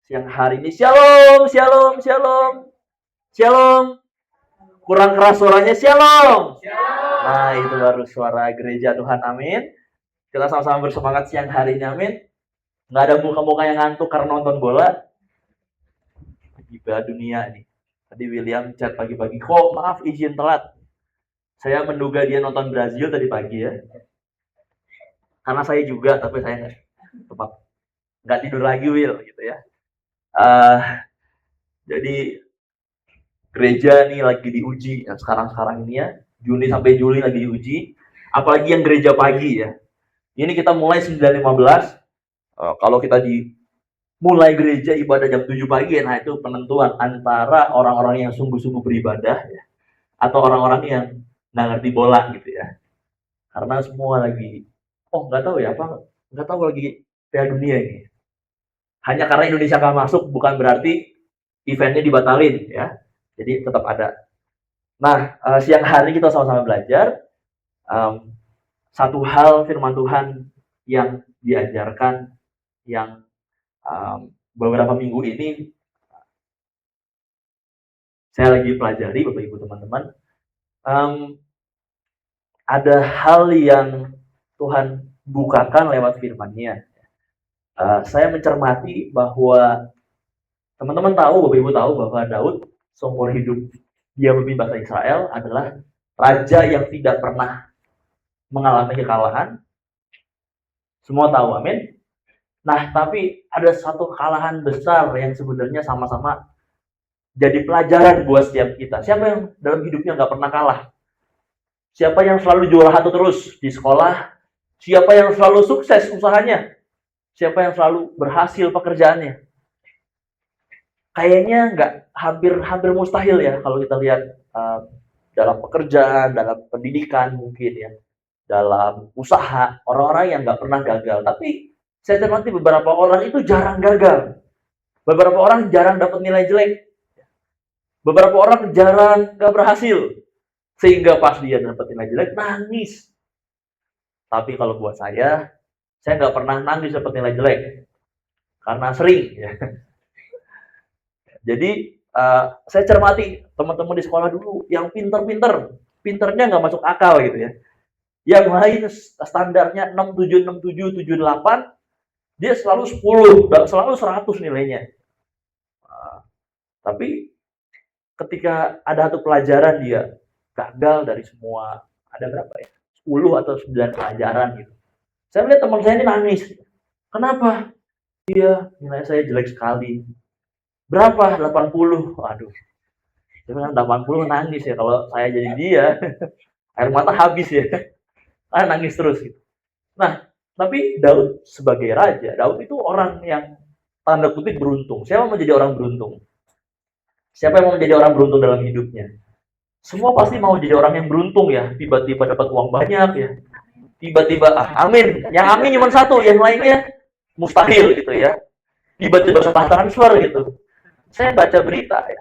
siang hari ini. Shalom, shalom, shalom, shalom. Kurang keras suaranya, shalom. Nah, itu baru suara gereja Tuhan, amin. Kita sama-sama bersemangat siang hari ini, amin. Nggak ada muka-muka yang ngantuk karena nonton bola. Gila dunia nih. Tadi William chat pagi-pagi, kok maaf izin telat. Saya menduga dia nonton Brazil tadi pagi ya. Karena saya juga, tapi saya nggak tidur lagi, Will, gitu ya. Jadi gereja nih lagi diuji ya, sekarang ini ya, Juni sampai Juli lagi diuji, apalagi yang gereja pagi ya. Ini kita mulai 9.15, kalau kita mulai gereja ibadah jam 7 pagi, nah itu penentuan antara orang-orang yang sungguh-sungguh beribadah ya, atau orang-orang yang nggak ngerti bola gitu ya. Karena semua lagi, nggak tahu ya apa, nggak tahu lagi Piala Dunia ini. Hanya karena Indonesia nggak masuk bukan berarti eventnya dibatalin ya. Jadi tetap ada. Nah, siang hari kita sama-sama belajar satu hal firman Tuhan yang diajarkan yang beberapa minggu ini saya lagi pelajari, Bapak Ibu teman-teman. Ada hal yang Tuhan bukakan lewat firman-Nya. Saya mencermati bahwa teman-teman tahu, Bapak Ibu tahu bahwa Daud seumur hidup dia memimpin bangsa Israel adalah raja yang tidak pernah mengalami kekalahan. Semua tahu, amin. Nah, tapi ada satu kekalahan besar yang sebenarnya sama-sama jadi pelajaran buat setiap kita. Siapa yang dalam hidupnya nggak pernah kalah? Siapa yang selalu juara satu terus di sekolah? Siapa yang selalu sukses usahanya? Siapa yang selalu berhasil pekerjaannya? Kayaknya nggak, hampir mustahil ya kalau kita lihat dalam pekerjaan, dalam pendidikan mungkin ya, dalam usaha, orang-orang yang nggak pernah gagal. Tapi saya cermati beberapa orang itu jarang gagal. Beberapa orang jarang dapat nilai jelek. Beberapa orang jarang nggak berhasil. Sehingga pas dia dapat nilai jelek, nangis. Tapi kalau buat saya nggak pernah nangis dapat nilai jelek. Karena sering ya. Jadi saya cermati teman-teman di sekolah dulu yang pinternya nggak masuk akal gitu ya. Yang lain standarnya 67, 67, 78, dia selalu 10, selalu 100 nilainya. Tapi ketika ada satu pelajaran dia gagal dari semua, ada berapa ya? 10 atau 9 pelajaran gitu. Saya lihat teman saya ini nangis. Kenapa? Dia nilai saya jelek sekali. Berapa? 80. Waduh. Dia bilang 80 nangis ya kalau saya jadi dia. Air mata habis ya. Nangis terus gitu. Nah, tapi Daud sebagai raja, Daud itu orang yang tanda kutip beruntung. Siapa mau jadi orang beruntung? Siapa yang mau menjadi orang beruntung dalam hidupnya? Semua pasti mau jadi orang yang beruntung ya. Tiba-tiba dapat uang banyak ya. Tiba-tiba, amin. Yang amin cuma satu, yang lainnya mustahil gitu ya. Tiba-tiba salah transfer gitu. Saya baca berita ya.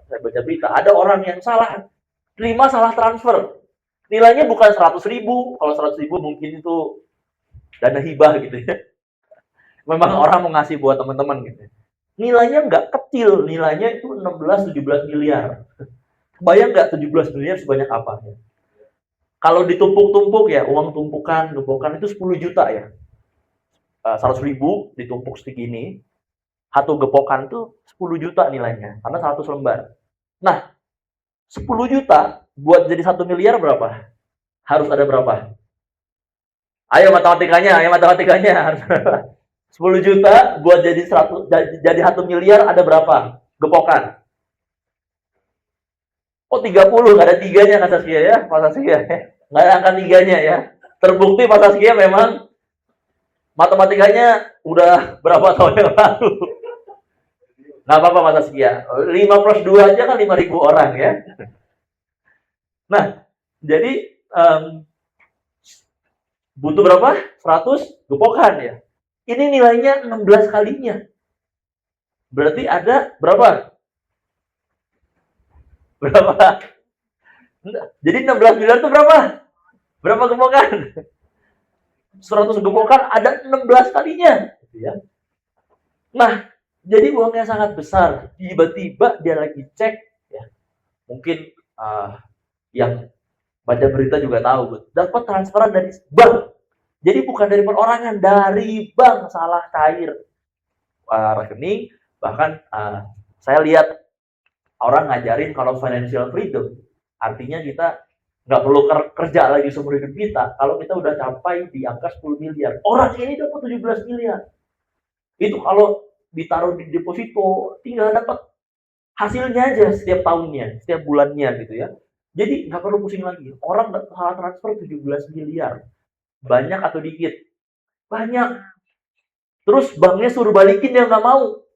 Saya baca berita, ada orang yang terima salah transfer. Nilainya bukan 100.000. Kalau 100.000 mungkin itu dana hibah gitu ya. Memang orang mau ngasih buat teman-teman gitu. Nilainya nggak kecil, nilainya itu 16-17 miliar. Bayang nggak 17 miliar sebanyak apa ya? Kalau ditumpuk-tumpuk ya, uang tumpukan itu 10 juta ya. 100.000 ditumpuk segini, satu gepokan itu 10 juta nilainya, karena 100 lembar. Nah, 10 juta buat jadi 1 miliar berapa? Harus ada berapa? Ayo matematikanya. 10 juta buat jadi 1 miliar ada berapa? Gepokan. 30, nggak ada tiganya Mas Saskia ya, Mas Saskia. Nggak ada angka tiganya ya. Terbukti Mas Saskia memang matematikanya udah berapa tahun yang lalu. Nggak apa-apa Mas Saskia. 5 plus 2 aja kan 5.000 orang ya. Nah, jadi butuh berapa? 100 gepokan ya. Ini nilainya 16 kalinya. Berarti ada berapa? Jadi 16 miliar itu berapa? Berapa gepokan? 100 gepokan ada 16 kalinya. Nah, Jadi uangnya sangat besar. Tiba-tiba dia lagi cek, ya, mungkin yang baca berita juga tahu, dapat transferan dari bank. Jadi bukan dari perorangan, dari bank, salah cair rekening. Bahkan saya lihat orang ngajarin kalau financial freedom artinya kita nggak perlu kerja lagi seumur hidup kita kalau kita udah capai di angka 10 miliar. Orang ini dapat 17 miliar. Itu kalau ditaruh di deposito tinggal dapat hasilnya aja setiap tahunnya, setiap bulannya gitu ya. Jadi nggak perlu pusing lagi. Orang salah transfer 17 miliar. Banyak atau dikit? Banyak. Terus banknya suruh balikin, dia nggak mau.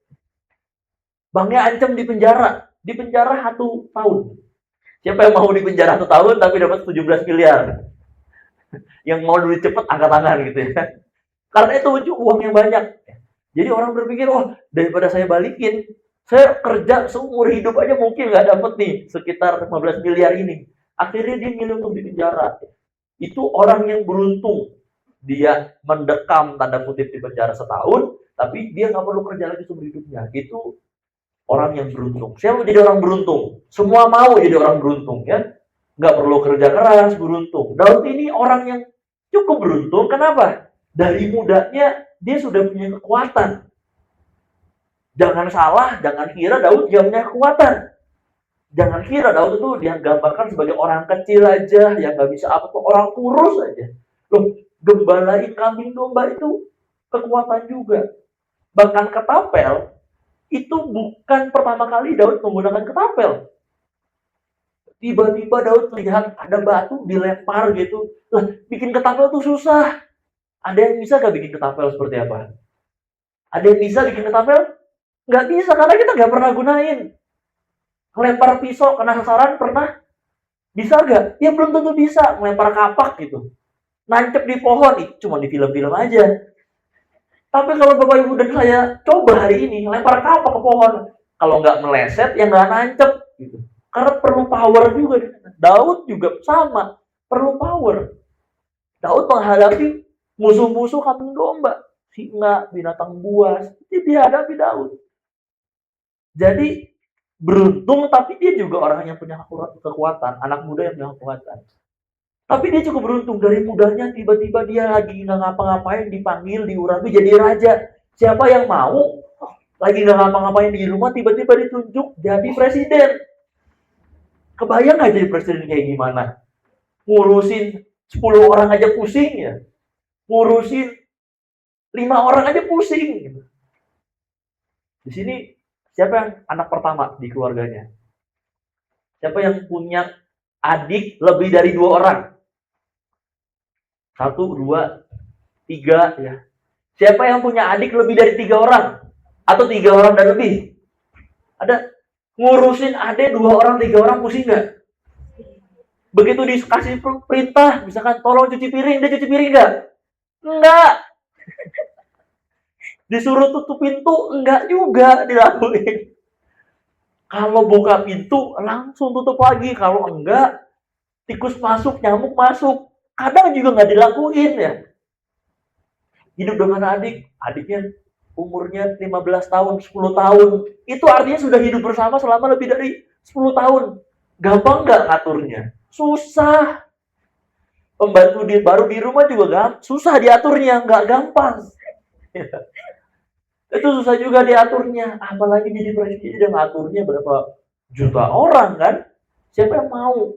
Banknya ancam di penjara 1 tahun. Siapa yang mau di penjara 1 tahun tapi dapat 17 miliar? Yang mau duit cepet angkat tangan gitu ya. Karena itu uang yang banyak. Jadi orang berpikir, oh daripada saya balikin, saya kerja seumur hidup aja mungkin nggak dapet nih sekitar 15 miliar ini. Akhirnya dia milih untuk di penjara. Itu orang yang beruntung. Dia mendekam tanda kutip di penjara setahun, tapi dia nggak perlu kerja lagi seumur hidupnya. Itu orang yang beruntung. Siapa mau jadi orang beruntung? Semua mau jadi orang beruntung ya. Nggak perlu kerja keras, beruntung. Daud ini orang yang cukup beruntung. Kenapa? Dari mudanya dia sudah punya kekuatan. Jangan salah, jangan kira Daud gak punya kekuatan. Jangan kira Daud itu dia gambarkan sebagai orang kecil aja, yang gak bisa apa-apa, orang kurus aja. Loh, gembalain kambing domba itu kekuatan juga. Bahkan ketapel, itu bukan pertama kali Daud menggunakan ketapel. Tiba-tiba Daud lihat ada batu dilempar gitu. Lah, bikin ketapel tuh susah. Ada yang bisa gak bikin ketapel seperti apa? Ada yang bisa bikin ketapel? Nggak bisa, karena kita nggak pernah gunain. Lempar pisau kena sasaran pernah? Bisa nggak? Ya belum tentu bisa. Melempar kapak gitu. Nancep di pohon, cuma di film-film aja. Tapi kalau Bapak Ibu dan saya coba hari ini, lempar kapak ke pohon. Kalau nggak meleset, ya nggak nancep. Gitu. Karena perlu power juga. Daud juga sama. Perlu power. Daud menghadapi musuh-musuh kambing domba. Singa, binatang buas. Itu dihadapi Daud. Jadi beruntung, tapi dia juga orang yang punya kekuatan, anak muda yang punya kekuatan. Tapi dia cukup beruntung, dari mudanya tiba-tiba dia lagi nggak ngapa-ngapain dipanggil di Urabi jadi raja. Siapa yang mau lagi nggak ngapa-ngapain di rumah tiba-tiba ditunjuk jadi presiden? Kebayang nggak jadi presiden kayak gimana? Ngurusin 10 orang aja pusing ya, ngurusin 5 orang aja pusing. Di sini siapa yang anak pertama di keluarganya? Siapa yang punya adik lebih dari 2 orang? 1, 2, 3 ya. Siapa yang punya adik lebih dari 3 orang? Atau 3 orang dan lebih? Ada. Ngurusin adik 2 orang, 3 orang pusing nggak? Begitu dikasih perintah, misalkan tolong cuci piring, dia cuci piring nggak? Enggak. Disuruh tutup pintu, enggak juga dilakuin. Kalau buka pintu, langsung tutup lagi. Kalau enggak, tikus masuk, nyamuk masuk. Kadang juga nggak dilakuin ya. Hidup dengan adiknya umurnya 15 tahun, 10 tahun. Itu artinya sudah hidup bersama selama lebih dari 10 tahun. Gampang nggak ngaturnya? Susah. Pembantu baru di rumah juga susah diaturnya, nggak gampang. Itu susah juga diaturnya. Apalagi jadi presiden dan ngaturnya berapa juta orang kan? Siapa yang mau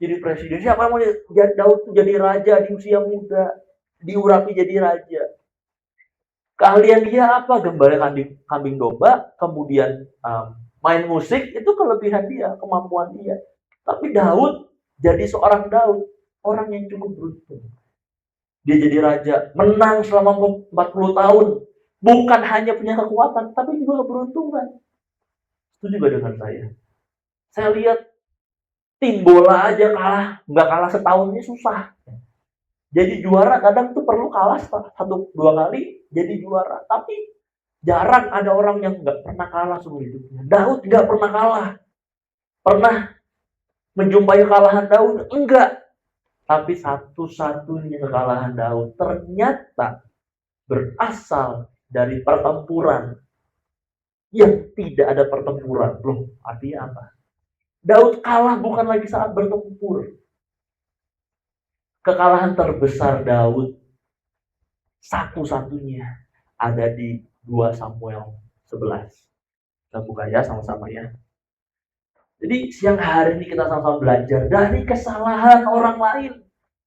jadi presiden? Siapa yang mau jadi Daud jadi raja di usia muda? Diurapi jadi raja. Keahlian dia apa? Gembala kambing domba, kemudian main musik, itu kelebihan dia, kemampuan dia. Tapi Daud jadi seorang Daud, orang yang cukup beruntung. Dia jadi raja, menang selama 40 tahun. Bukan hanya punya kekuatan, tapi juga keberuntungan. Itu juga dengan saya. Saya lihat tim bola aja kalah, nggak kalah setahunnya susah. Jadi juara kadang tuh perlu kalah 1-2 kali jadi juara. Tapi jarang ada orang yang nggak pernah kalah seumur hidupnya. Daud nggak pernah kalah. Pernah menjumpai kekalahan Daud? Enggak. Tapi satu-satunya kekalahan Daud ternyata berasal dari pertempuran yang tidak ada pertempuran. Loh, artinya apa? Daud kalah bukan lagi saat bertempur. Kekalahan terbesar Daud satu-satunya ada di 2 Samuel 11. Kita buka ya sama-sama ya. Jadi siang hari ini kita sama-sama belajar dari kesalahan orang lain.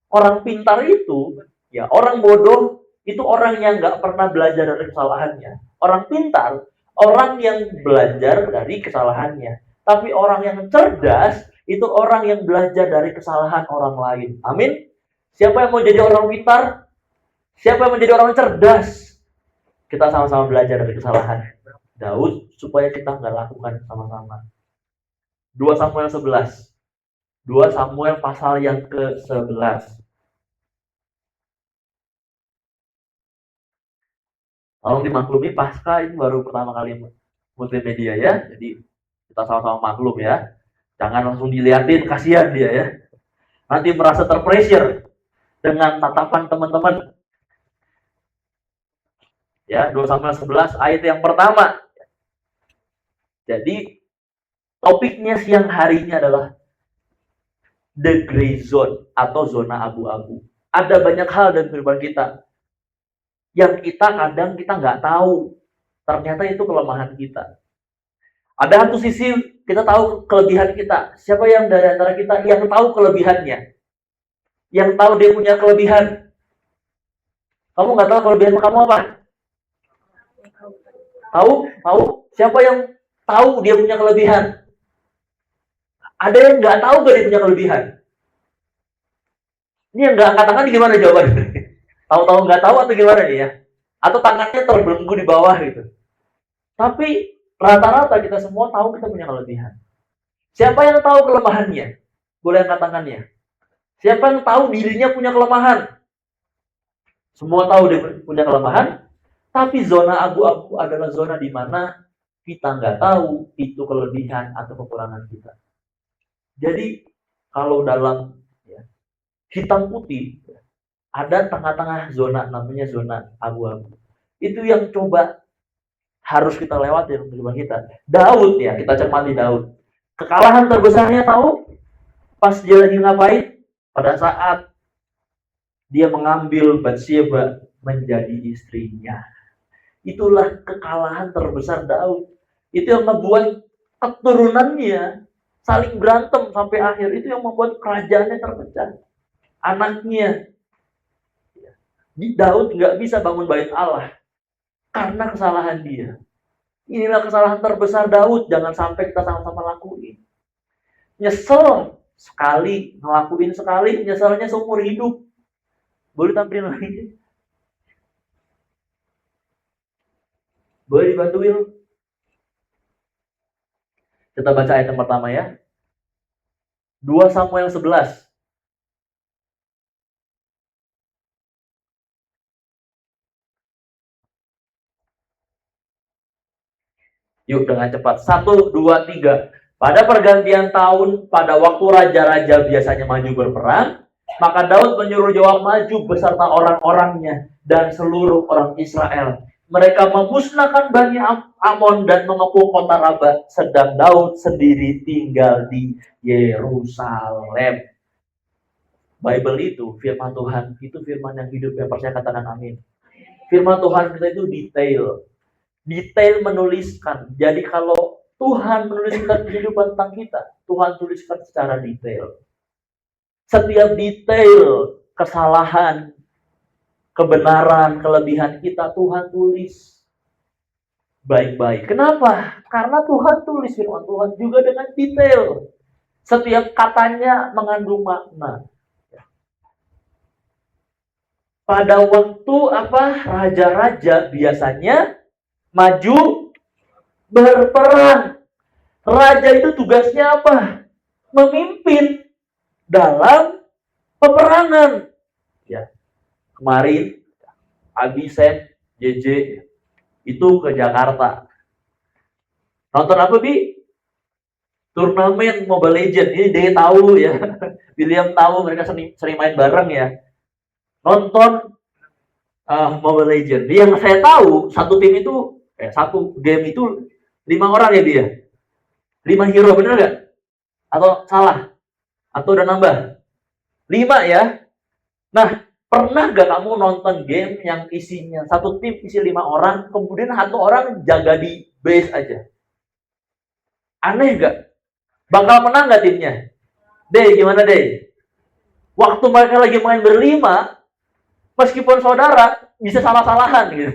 Orang pintar itu, ya orang bodoh itu orang yang nggak pernah belajar dari kesalahannya. Orang pintar, orang yang belajar dari kesalahannya. Tapi orang yang cerdas itu orang yang belajar dari kesalahan orang lain. Amin. Siapa yang mau jadi orang pintar? Siapa yang menjadi orang cerdas? Kita sama-sama belajar dari kesalahan Daud supaya kita nggak lakukan sama-sama. 2 Samuel 11. 2 Samuel pasal yang ke-11. Tolong dimaklumi, pasca ini baru pertama kali multimedia ya. Jadi kita sama-sama maklum ya. Jangan langsung dilihatin, kasihan dia ya. Nanti merasa terpressure dengan tatapan teman-teman. Ya, 2 Samuel 11 ayat yang pertama. Jadi topiknya siang hari ini adalah the gray zone atau zona abu-abu. Ada banyak hal dalam kehidupan kita yang kita kadang kita nggak tahu. Ternyata itu kelemahan kita. Ada satu sisi kita tahu kelebihan kita. Siapa yang dari antara kita yang tahu kelebihannya? Yang tahu dia punya kelebihan. Kamu nggak tahu kelebihan kamu apa? Tahu? Tahu? Siapa yang tahu dia punya kelebihan? Ada yang nggak tahu gak dia punya kelebihan? Ini yang nggak angkat tangan gimana jawabannya? Tahu-tahu nggak tahu atau gimana nih ya? Atau tangannya terbelenggu di bawah gitu. Tapi rata-rata kita semua tahu kita punya kelebihan. Siapa yang tahu kelemahannya? Boleh angkat tangannya. Siapa yang tahu dirinya punya kelemahan? Semua tahu dia punya kelemahan, tapi zona abu-abu adalah zona di mana kita nggak tahu itu kelebihan atau kekurangan kita. Jadi kalau dalam ya, hitam putih ada tengah-tengah zona namanya zona abu-abu. Itu yang coba harus kita lewati dalam kehidupan kita. Daud ya, kita cermati Daud. Kekalahan terbesarnya tahu pas dia lagi ngapain? Pada saat dia mengambil Batsyeba menjadi istrinya. Itulah kekalahan terbesar Daud. Itu yang membuat keturunannya saling berantem sampai akhir. Itu yang membuat kerajaannya terpecah. Anaknya Daud nggak bisa bangun bait Allah karena kesalahan dia. Inilah kesalahan terbesar Daud. Jangan sampai kita sama-sama lakuin. Nyesel sekali, ngelakuin sekali, nyeselnya seumur hidup. Boleh tampilin lagi? Boleh dibantuin? Kita baca ayat yang pertama ya. 2 Samuel 11. Yuk dengan cepat. 1, 2, 3. Pada pergantian tahun, pada waktu raja-raja biasanya maju berperang, maka Daud menyuruh Yoab maju beserta orang-orangnya dan seluruh orang Israel. Mereka memusnahkan Bani Amon dan mengepung kota Raba, sedang Daud sendiri tinggal di Yerusalem. Bible itu, firman Tuhan, itu firman yang hidup, yang percaya katakan amin. Firman Tuhan kita itu detail menuliskan. Jadi kalau Tuhan menuliskan kehidupan tentang kita, Tuhan tuliskan secara detail. Setiap detail kesalahan, kebenaran, kelebihan kita Tuhan tulis baik-baik. Kenapa? Karena Tuhan tulis firman Tuhan juga dengan detail. Setiap katanya mengandung makna. Pada waktu raja-raja biasanya maju berperang. Raja itu tugasnya apa? Memimpin dalam peperangan. Ya. Kemarin Abisen, JJ itu ke Jakarta. Nonton apa, Bi? Turnamen Mobile Legends. Ini dia tahu ya. William tahu, mereka sering main bareng ya. Nonton Mobile Legends. Yang saya tahu, satu tim itu satu game itu 5 orang ya dia. 5 hero, bener nggak? Atau salah? Atau udah nambah? 5 ya. Nah, pernah gak kamu nonton game yang isinya satu tim isi 5 orang, kemudian satu orang jaga di base aja? Aneh gak? Bakal menang gak timnya? Deh, gimana deh? Waktu mereka lagi main berlima, meskipun saudara, bisa salah-salahan gitu.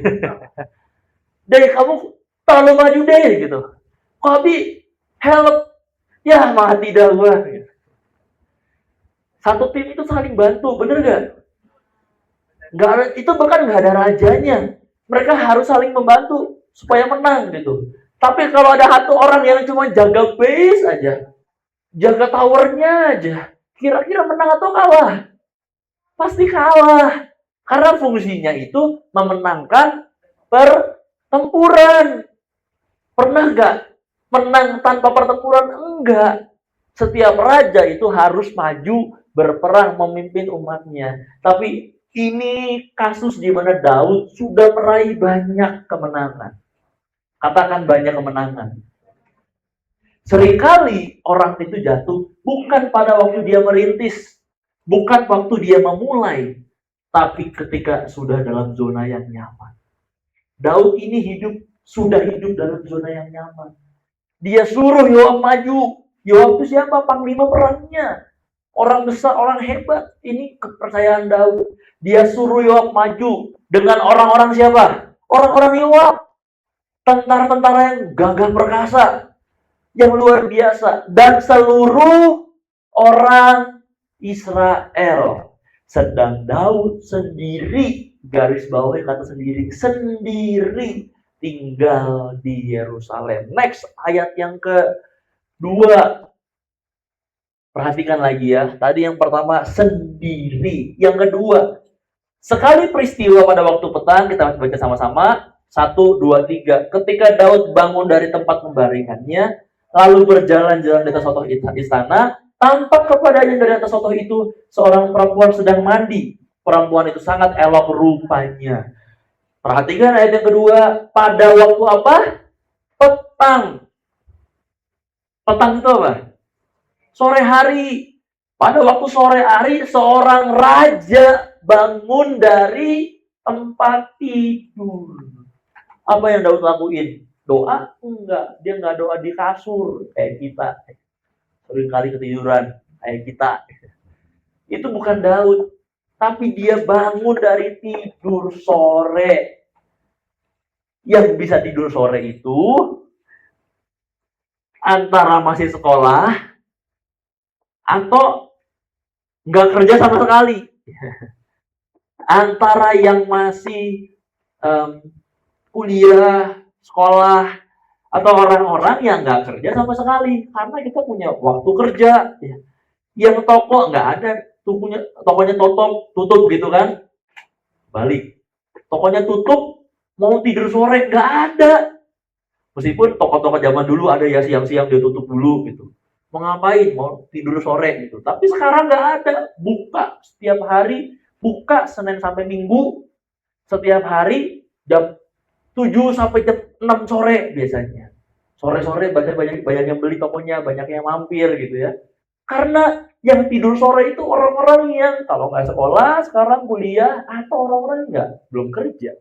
Deh, kamu terlalu maju deh gitu. Kobi, help. Ya, mati dah gua. Satu tim itu saling bantu, bener gak? Nggak ada, itu bahkan nggak ada rajanya. Mereka harus saling membantu supaya menang gitu. Tapi kalau ada satu orang yang cuma jaga base aja, jaga towernya aja, kira-kira menang atau kalah? Pasti kalah. Karena fungsinya itu memenangkan pertempuran. Pernah nggak menang tanpa pertempuran? Enggak. Setiap raja itu harus maju berperang memimpin umatnya. Tapi ini kasus di mana Daud sudah meraih banyak kemenangan. Katakan banyak kemenangan. Seringkali orang itu jatuh bukan pada waktu dia merintis, bukan waktu dia memulai, tapi ketika sudah dalam zona yang nyaman. Daud ini sudah hidup dalam zona yang nyaman. Dia suruh Yoab maju. Yoab itu siapa? Panglima perangnya. Orang besar, orang hebat. Ini kepercayaan Daud. Dia suruh Yoab maju. Dengan orang-orang siapa? Orang-orang Yoab. Tentara-tentara yang gagah perkasa. Yang luar biasa. Dan seluruh orang Israel. Sedang Daud sendiri, garis bawahnya kata sendiri, tinggal di Yerusalem. Next, ayat yang kedua. Perhatikan lagi ya. Tadi yang pertama, sendiri. Yang kedua, sekali peristiwa pada waktu petang, kita baca sama-sama. 1, 2, 3. Ketika Daud bangun dari tempat pembaringannya, lalu berjalan-jalan di atas sotoh istana, tampak kepadanya dari atas sotoh itu seorang perempuan sedang mandi. Perempuan itu sangat elok rupanya. Perhatikan ayat yang kedua. Pada waktu apa? Petang. Petang itu apa? Sore hari. Pada waktu sore hari, seorang raja bangun dari tempat tidur. Apa yang Daud lakuin? Doa? Enggak. Dia enggak doa di kasur kayak kita. Seringkali ketiduran kayak kita. Itu bukan Daud. Tapi dia bangun dari tidur sore. Yang bisa tidur sore itu antara masih sekolah atau nggak kerja sama sekali. Antara yang masih kuliah, sekolah, atau orang-orang yang nggak kerja sama sekali. Karena kita punya waktu kerja. Ya. Yang toko nggak ada. Tokonya tutup gitu kan. Balik. Tokonya tutup, mau tidur sore, nggak ada. Meskipun toko-toko zaman dulu ada ya siang-siang dia tutup dulu gitu. Mau ngapain? Mau tidur sore gitu. Tapi sekarang nggak ada. Buka setiap hari, buka Senin sampai Minggu, setiap hari jam 7 sampai jam 6 sore biasanya. Sore-sore banyak yang beli tokonya, banyak yang mampir gitu ya. Karena yang tidur sore itu orang-orang yang kalau nggak sekolah, sekarang kuliah, atau orang-orang yang belum kerja.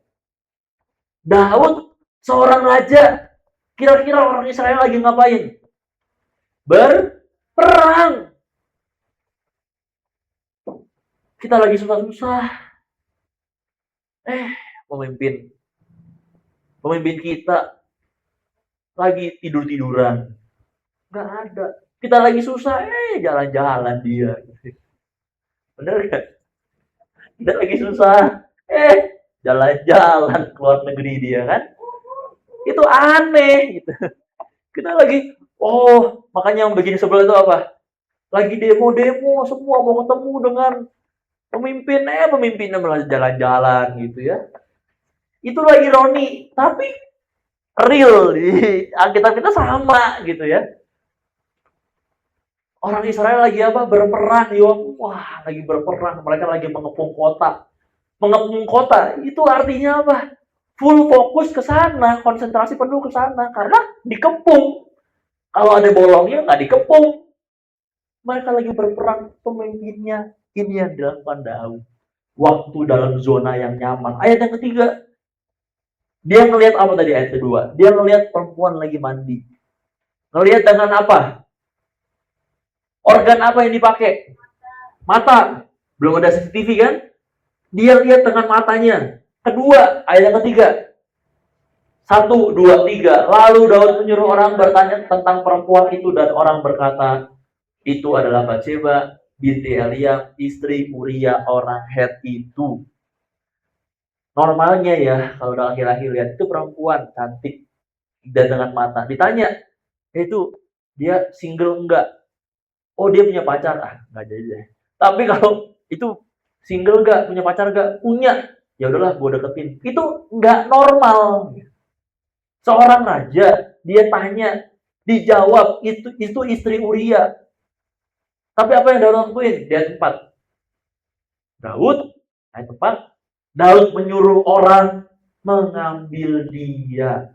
Daud, seorang raja, kira-kira orang Israel lagi ngapain? Berperang. Kita lagi susah-susah. Pemimpin kita lagi tidur-tiduran. Nggak ada. Kita lagi susah, jalan-jalan dia. Bener gak? Kita lagi susah, jalan-jalan keluar negeri dia kan. Itu aneh gitu. Kita lagi, makanya yang begini sebelah itu apa? Lagi demo-demo, semua mau ketemu dengan pemimpinnya malah jalan-jalan gitu ya. Itulah ironi, tapi real di Alkitab kita sama gitu ya. Orang Israel lagi apa? Berperang, lagi berperang. Mereka lagi mengepung kota. Mengepung kota itu artinya apa? full fokus ke sana, konsentrasi penuh ke sana karena dikepung. Kalau ada bolongnya nggak dikepung. Mereka lagi berperang, pemimpinnya ini yang dilakukan Daud. Waktu dalam zona yang nyaman. Ayat yang ketiga, dia ngelihat apa tadi ayat kedua? Dia ngelihat perempuan lagi mandi. Ngelihat dengan apa? Organ apa yang dipakai? Mata. Belum ada CCTV kan? Dia lihat dengan matanya. Kedua, ayat yang ketiga. 1, 2, 3. Lalu Daud menyuruh orang bertanya tentang perempuan itu dan orang berkata, itu adalah Batseba binti Eliam, istri Uria orang Het itu. Normalnya ya, kalau laki-laki lihat itu perempuan cantik dan dengan mata. Ditanya, itu dia single enggak? Oh dia punya pacar, enggak jadi deh. Tapi kalau itu single enggak, punya pacar enggak? Punya. Ya udahlah, gue deketin. Itu enggak normal. Seorang raja, dia tanya, dijawab itu istri Uria. Tapi apa yang Daud lakuin? Di ayat 4. Ayat 4, Daud menyuruh orang mengambil dia.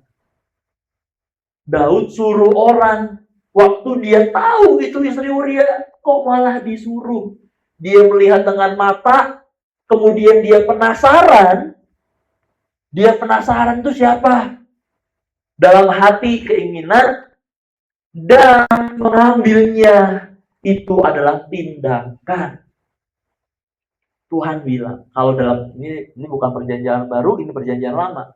Daud suruh orang, waktu dia tahu itu istri Uria, kok malah disuruh. Dia melihat dengan mata, kemudian dia penasaran. Dia penasaran itu siapa? Dalam hati keinginan dan mengambilnya itu adalah tindakan. Tuhan bilang, kalau dalam ini bukan perjanjian baru, ini perjanjian lama.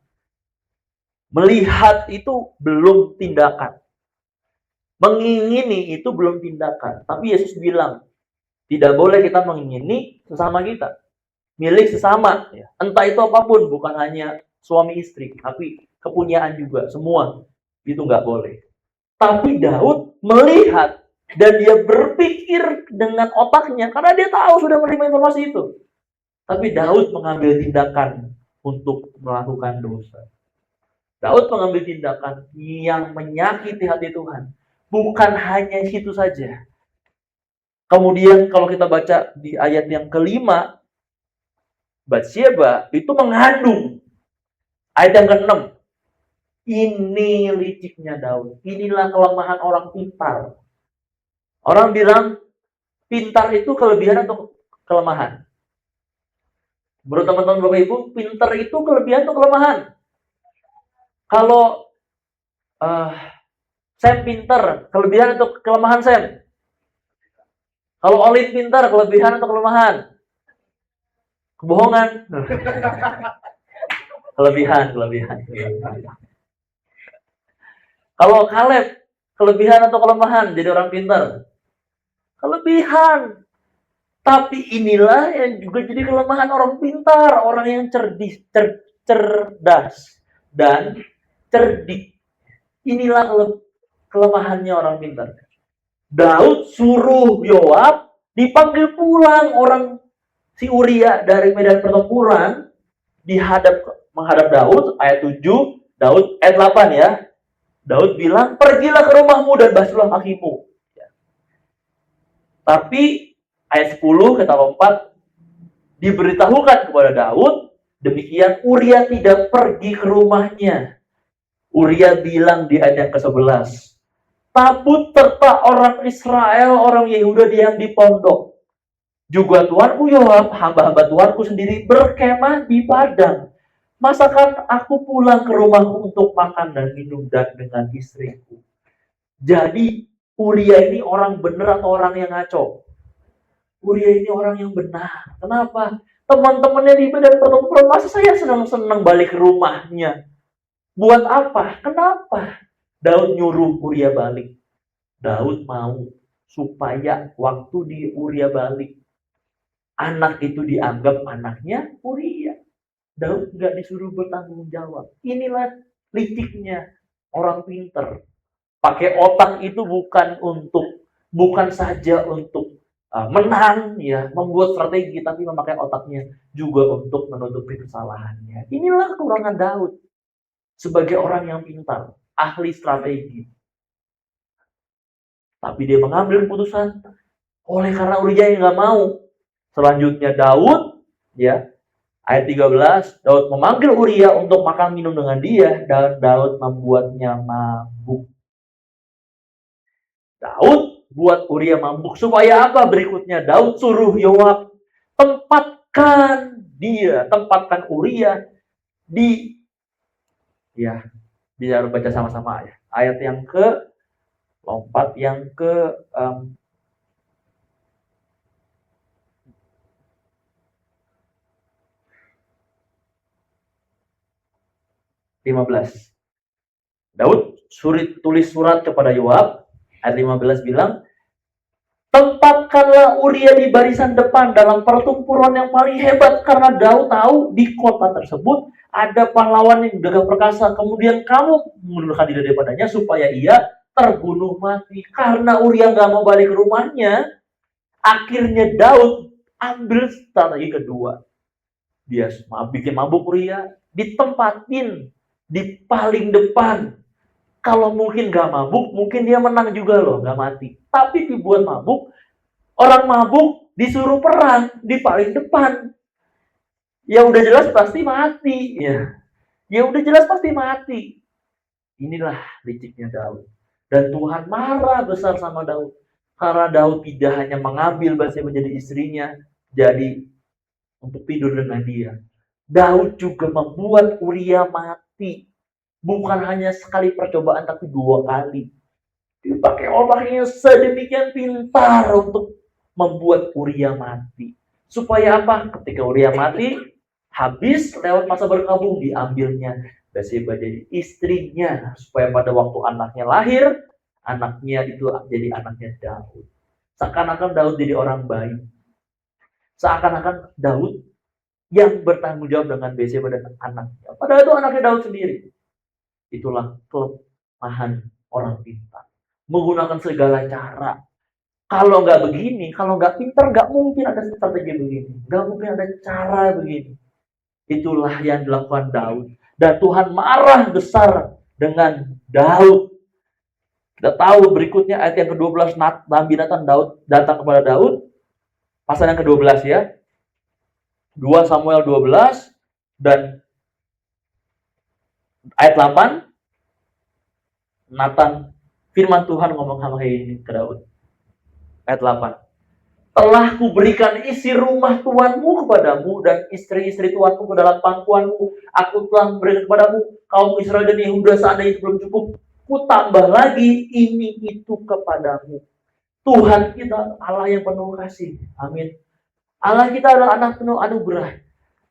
Melihat itu belum tindakan. Mengingini itu belum tindakan. Tapi Yesus bilang, tidak boleh kita mengingini sesama kita. Milik sesama. Entah itu apapun, bukan hanya suami istri, tapi kepunyaan juga, semua. Itu nggak boleh. Tapi Daud melihat dan dia berpikir dengan otaknya, karena dia tahu sudah menerima informasi itu. Tapi Daud mengambil tindakan untuk melakukan dosa. Daud mengambil tindakan yang menyakiti hati Tuhan. Bukan hanya situ saja. Kemudian kalau kita baca di ayat yang kelima, Batseba itu mengandung. Ayat yang ke-6. Ini liciknya Daud. Inilah kelemahan orang pintar. Orang bilang, pintar itu kelebihan atau kelemahan? Menurut teman-teman Bapak Ibu, pintar itu kelebihan atau kelemahan? Kalau Sam pintar, kelebihan atau kelemahan Sam? Kalau Olin pintar, kelebihan atau kelemahan? Kebohongan. Kelebihan. Kalau Caleb, kelebihan atau kelemahan jadi orang pintar? Kelebihan. Tapi inilah yang juga jadi kelemahan orang pintar, orang yang cerdas dan cerdik. Inilah kelemahannya orang pintar. Daud suruh Yoab dipanggil pulang orang si Uria dari medan pertempuran menghadap Daud. Ayat 7, Daud ayat 8 ya. Daud bilang, pergilah ke rumahmu dan basuhlah kakimu. Tapi ayat 10 kata 4, diberitahukan kepada Daud, demikian Uria tidak pergi ke rumahnya. Uria bilang di ayat yang ke-11, tabut serta orang Israel, orang Yehuda diam di pondok. Juga tuanku Yoab, hamba-hamba tuanku sendiri berkemah di padang. Masakan aku pulang ke rumahku untuk makan dan minum dan dengan istriku. Jadi Uria ini orang benar atau orang yang ngaco? Uria ini orang yang benar. Kenapa? Teman-temannya di medan pertempuran, masa saya senang-senang balik ke rumahnya? Buat apa? Kenapa? Daud nyuruh Uria balik. Daud mau supaya waktu di Uria balik, anak itu dianggap anaknya Uria. Daud nggak disuruh bertanggung jawab. Inilah liciknya orang pinter. Pakai otak itu bukan saja untuk menang ya, membuat strategi, tapi memakai otaknya juga untuk menutupi kesalahannya. Inilah kekurangan Daud sebagai orang yang pintar, ahli strategi. Tapi dia mengambil keputusan oleh karena Uria yang nggak mau. Selanjutnya Daud ya Ayat 13, Daud memanggil Uria untuk makan minum dengan dia, dan Daud membuatnya mabuk. Daud buat Uria mabuk. Supaya apa berikutnya? Daud suruh Yoab, tempatkan Uria di, ya, bisa baca sama-sama ya. Ayat yang ke, lompat yang ke 15. Daud tulis surat kepada Yoab, ayat 15 bilang, tempatkanlah Uria di barisan depan dalam pertempuran yang paling hebat, karena Daud tahu di kota tersebut ada pahlawan yang gagah perkasa. Kemudian kamu mengundurkan diri daripadanya supaya ia terbunuh mati. Karena Uria nggak mau balik ke rumahnya, akhirnya Daud ambil strategi kedua. Dia bikin mabuk Uria, ditempatin di paling depan. Kalau mungkin gak mabuk, mungkin dia menang juga loh, gak mati. Tapi dibuat mabuk, orang mabuk disuruh perang di paling depan. Ya udah jelas pasti mati. Ya udah jelas pasti mati. Inilah liciknya Daud. Dan Tuhan marah besar sama Daud. Karena Daud tidak hanya mengambil Batseba menjadi istrinya, jadi untuk tidur dengan dia. Daud juga membuat Uria mati. Bukan hanya sekali percobaan, tapi 2 kali. Dipakai orangnya sedemikian pintar untuk membuat Uria mati. Supaya apa? Ketika Uria mati, habis lewat masa berkabung, diambilnya Batseba jadi istrinya. Supaya pada waktu anaknya lahir, anaknya itu jadi anaknya Daud. Seakan-akan Daud jadi orang baik. Seakan-akan Daud yang bertanggung jawab dengan Batseba dan anaknya. Padahal itu anaknya Daud sendiri. Itulah kelemahan orang pintar. Menggunakan segala cara. Kalau nggak begini, kalau nggak pintar, nggak mungkin ada strategi begini. Nggak mungkin ada cara begini. Itulah yang dilakukan Daud. Dan Tuhan marah besar dengan Daud. Kita tahu berikutnya ayat yang ke-12, Nabi Nathan datang kepada Daud. Pasal yang ke-12 ya. 2 Samuel 12 dan ayat 8, Nathan, firman Tuhan ngomong sama ini ke Daud. Ayat 8. Telah kuberikan isi rumah tuanmu kepadamu dan istri-istri tuanmu ke dalam pangkuanmu. Aku telah memberikan kepadamu kaum Israel dan Yehuda, seandainya itu belum cukup, ku tambah lagi ini itu kepadamu. Tuhan kita Allah yang penuh kasih. Amin. Allah kita adalah anak penuh anugerah.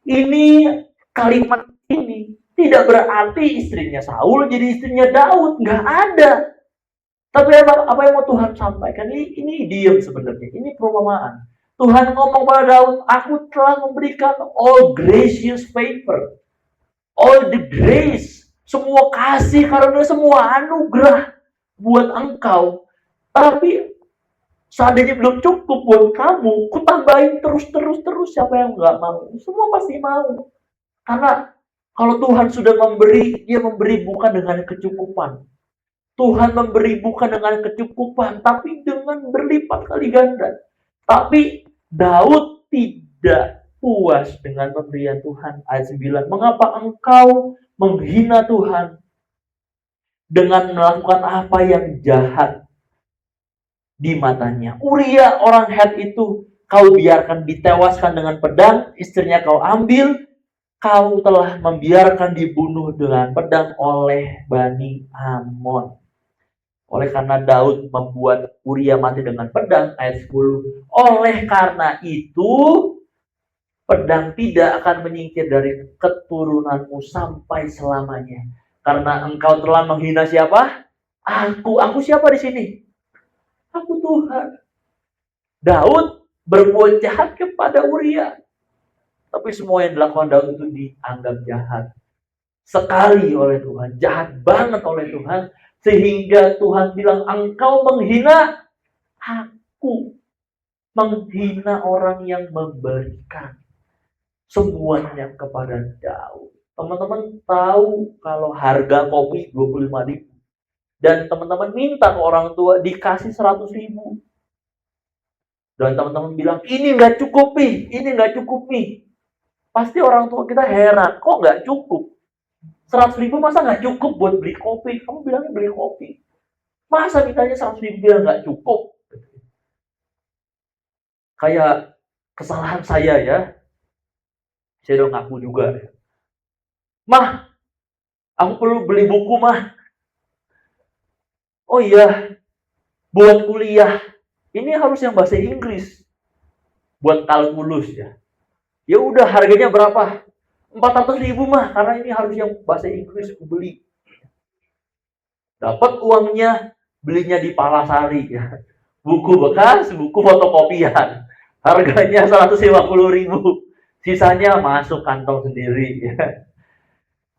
Ini kalimat ini tidak berarti istrinya Saul jadi istrinya Daud. Nggak ada. Tapi apa yang mau Tuhan sampaikan? Ini idiom sebenarnya. Ini perumpamaan. Tuhan ngomong pada Daud, aku telah memberikan all gracious favor. All the grace. Semua kasih karunia, semua anugerah buat engkau. Tapi seandainya belum cukup buat kamu, ku tambahin terus. Siapa yang nggak mau? Semua pasti mau. Karena kalau Tuhan sudah memberi, dia memberi bukan dengan kecukupan. Tuhan memberi bukan dengan kecukupan, tapi dengan berlipat kali ganda. Tapi Daud tidak puas dengan pemberian Tuhan. Ayat 9, mengapa engkau menghina Tuhan dengan melakukan apa yang jahat di matanya? Uria orang Het itu kau biarkan ditewaskan dengan pedang, istrinya kau ambil, kau telah membiarkan dibunuh dengan pedang oleh Bani Amon. Oleh karena Daud membuat Uria mati dengan pedang, ayat 10. Oleh karena itu, pedang tidak akan menyingkir dari keturunanmu sampai selamanya. Karena engkau telah menghina siapa? Aku siapa di sini? Aku Tuhan. Daud berbuat jahat kepada Uria. Tapi semua yang dilakukan Daud itu dianggap jahat. Sekali oleh Tuhan. Jahat banget oleh Tuhan. Sehingga Tuhan bilang, engkau menghina aku. Menghina orang yang memberikan semuanya kepada Daud. Teman-teman tahu kalau harga kopi 25.000. Dan teman-teman minta ke orang tua dikasih 100.000. Dan teman-teman bilang, ini nggak cukup nih. Pasti orang tua kita heran, kok nggak cukup? 100.000 masa nggak cukup buat beli kopi? Kamu bilangnya beli kopi. Masa mintanya 100.000 bilang nggak cukup? Kayak kesalahan saya ya, saya udah ngaku juga. Mah, aku perlu beli buku mah. Oh iya, buat kuliah. Ini harus yang bahasa Inggris. Buat kalkulus ya. Ya udah harganya berapa? 400.000 mah, karena ini harus yang bahasa Inggris aku beli. Dapat uangnya, belinya di Palasari ya. Buku bekas, buku fotokopian. Harganya 150.000. Sisanya masuk kantong sendiri ya.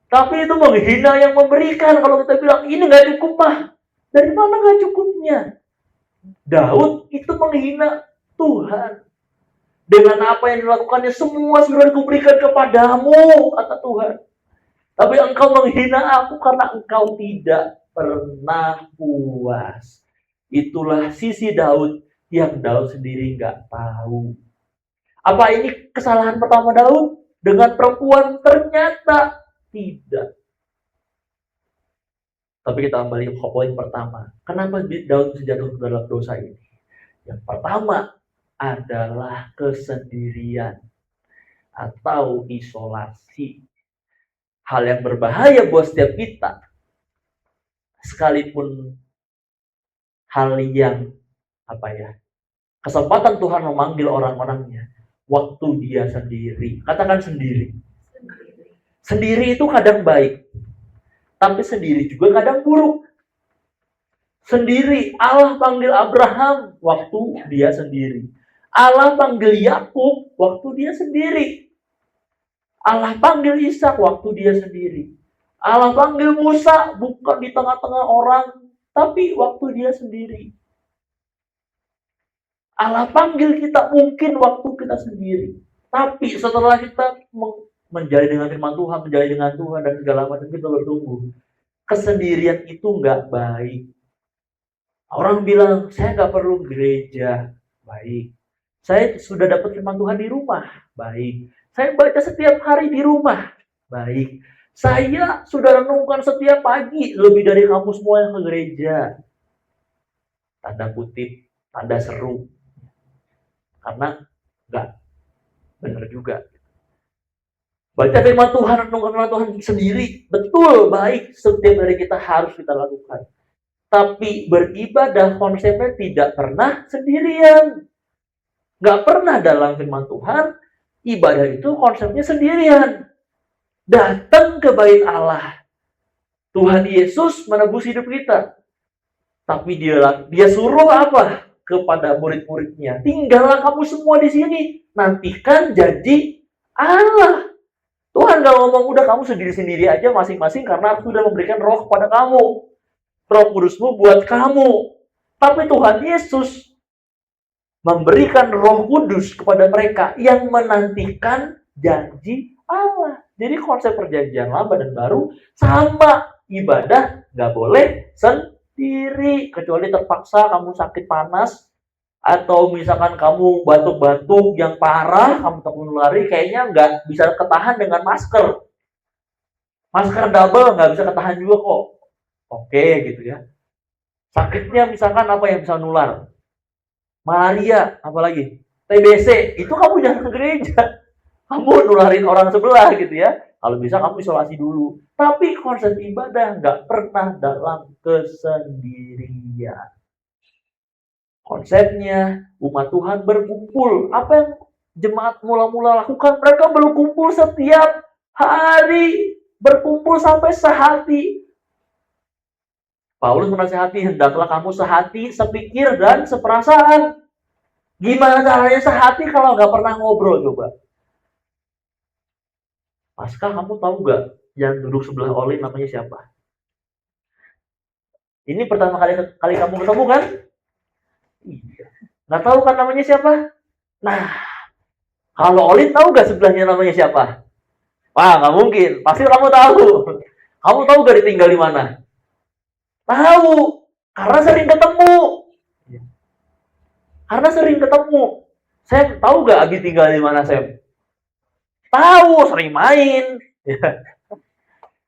Tapi itu menghina yang memberikan. Kalau kita bilang ini nggak cukup mah, dari mana nggak cukupnya? Daud itu menghina Tuhan. Dengan apa yang dilakukannya semua sudah diberikan kepadamu, kata Tuhan. Tapi engkau menghina aku karena engkau tidak pernah puas. Itulah sisi Daud yang Daud sendiri nggak tahu. Apa ini kesalahan pertama Daud dengan perempuan? Ternyata tidak. Tapi kita kembali ke poin pertama. Kenapa Daud bisa jatuh dalam dosa ini? Yang pertama adalah kesendirian atau isolasi. Hal yang berbahaya buat setiap kita. Sekalipun hal yang kesempatan Tuhan memanggil orang-orangnya waktu dia sendiri. Katakan sendiri. Sendiri itu kadang baik, tapi sendiri juga kadang buruk. Sendiri, Allah panggil Abraham waktu dia sendiri. Allah panggil Yakub waktu dia sendiri. Allah panggil Ishak waktu dia sendiri. Allah panggil Musa bukan di tengah-tengah orang, tapi waktu dia sendiri. Allah panggil kita mungkin waktu kita sendiri. Tapi setelah kita menjadi dengan firman Tuhan, menjadi dengan Tuhan dan segala macam, kita bertumbuh. Kesendirian itu nggak baik. Orang bilang, saya nggak perlu gereja. Baik. Saya sudah dapat firman Tuhan di rumah. Baik. Saya baca setiap hari di rumah. Baik. Saya sudah renungkan setiap pagi lebih dari kamu semua yang ke gereja. Tanda kutip, tanda seru. Karena nggak benar juga. Baca firman Tuhan, renungkan firman Tuhan sendiri. Betul, baik. Setiap hari kita harus kita lakukan. Tapi beribadah konsepnya tidak pernah sendirian. Nggak pernah dalam firman Tuhan, ibadah itu konsepnya sendirian. Datang ke bait Allah. Tuhan Yesus menebus hidup kita. Tapi dia suruh apa? Kepada murid-muridnya. Tinggallah kamu semua di sini. Nantikan janji Allah. Tuhan gak ngomong, udah kamu sendiri-sendiri aja masing-masing karena aku sudah memberikan roh kepada kamu. Roh Kudusmu buat kamu. Tapi Tuhan Yesus memberikan Roh Kudus kepada mereka yang menantikan janji Allah. Jadi konsep perjanjian lama dan baru sama. Ibadah nggak boleh sendiri. Kecuali terpaksa kamu sakit panas. Atau misalkan kamu batuk-batuk yang parah, kamu takut lari, kayaknya nggak bisa ketahan dengan masker. Masker double nggak bisa ketahan juga kok. Oke gitu ya. Sakitnya misalkan apa yang bisa nular? Malaria, apalagi? TBC, itu kamu jangan ke gereja. Kamu nularin orang sebelah gitu ya. Kalau bisa kamu isolasi dulu. Tapi konsep ibadah nggak pernah dalam kesendirian. Konsepnya umat Tuhan berkumpul. Apa yang jemaat mula-mula lakukan? Mereka berkumpul setiap hari. Berkumpul sampai sehati. Paulus menasihati, hendaklah kamu sehati, sepikir, dan seperasaan. Gimana caranya sehati kalau nggak pernah ngobrol coba? Pasca kamu tahu nggak yang duduk sebelah Olin namanya siapa? Ini pertama kali kamu ketemu kan? Iya. Nggak tahu kan namanya siapa? Nah, kalau Olin tahu nggak sebelahnya namanya siapa? Wah, nggak mungkin. Pasti kamu tahu. Kamu tahu nggak ditinggal di mana? Tahu, karena sering ketemu. Karena sering ketemu. Sam, tahu nggak Abi tinggal di mana, Sam? Tahu, sering main. Ya.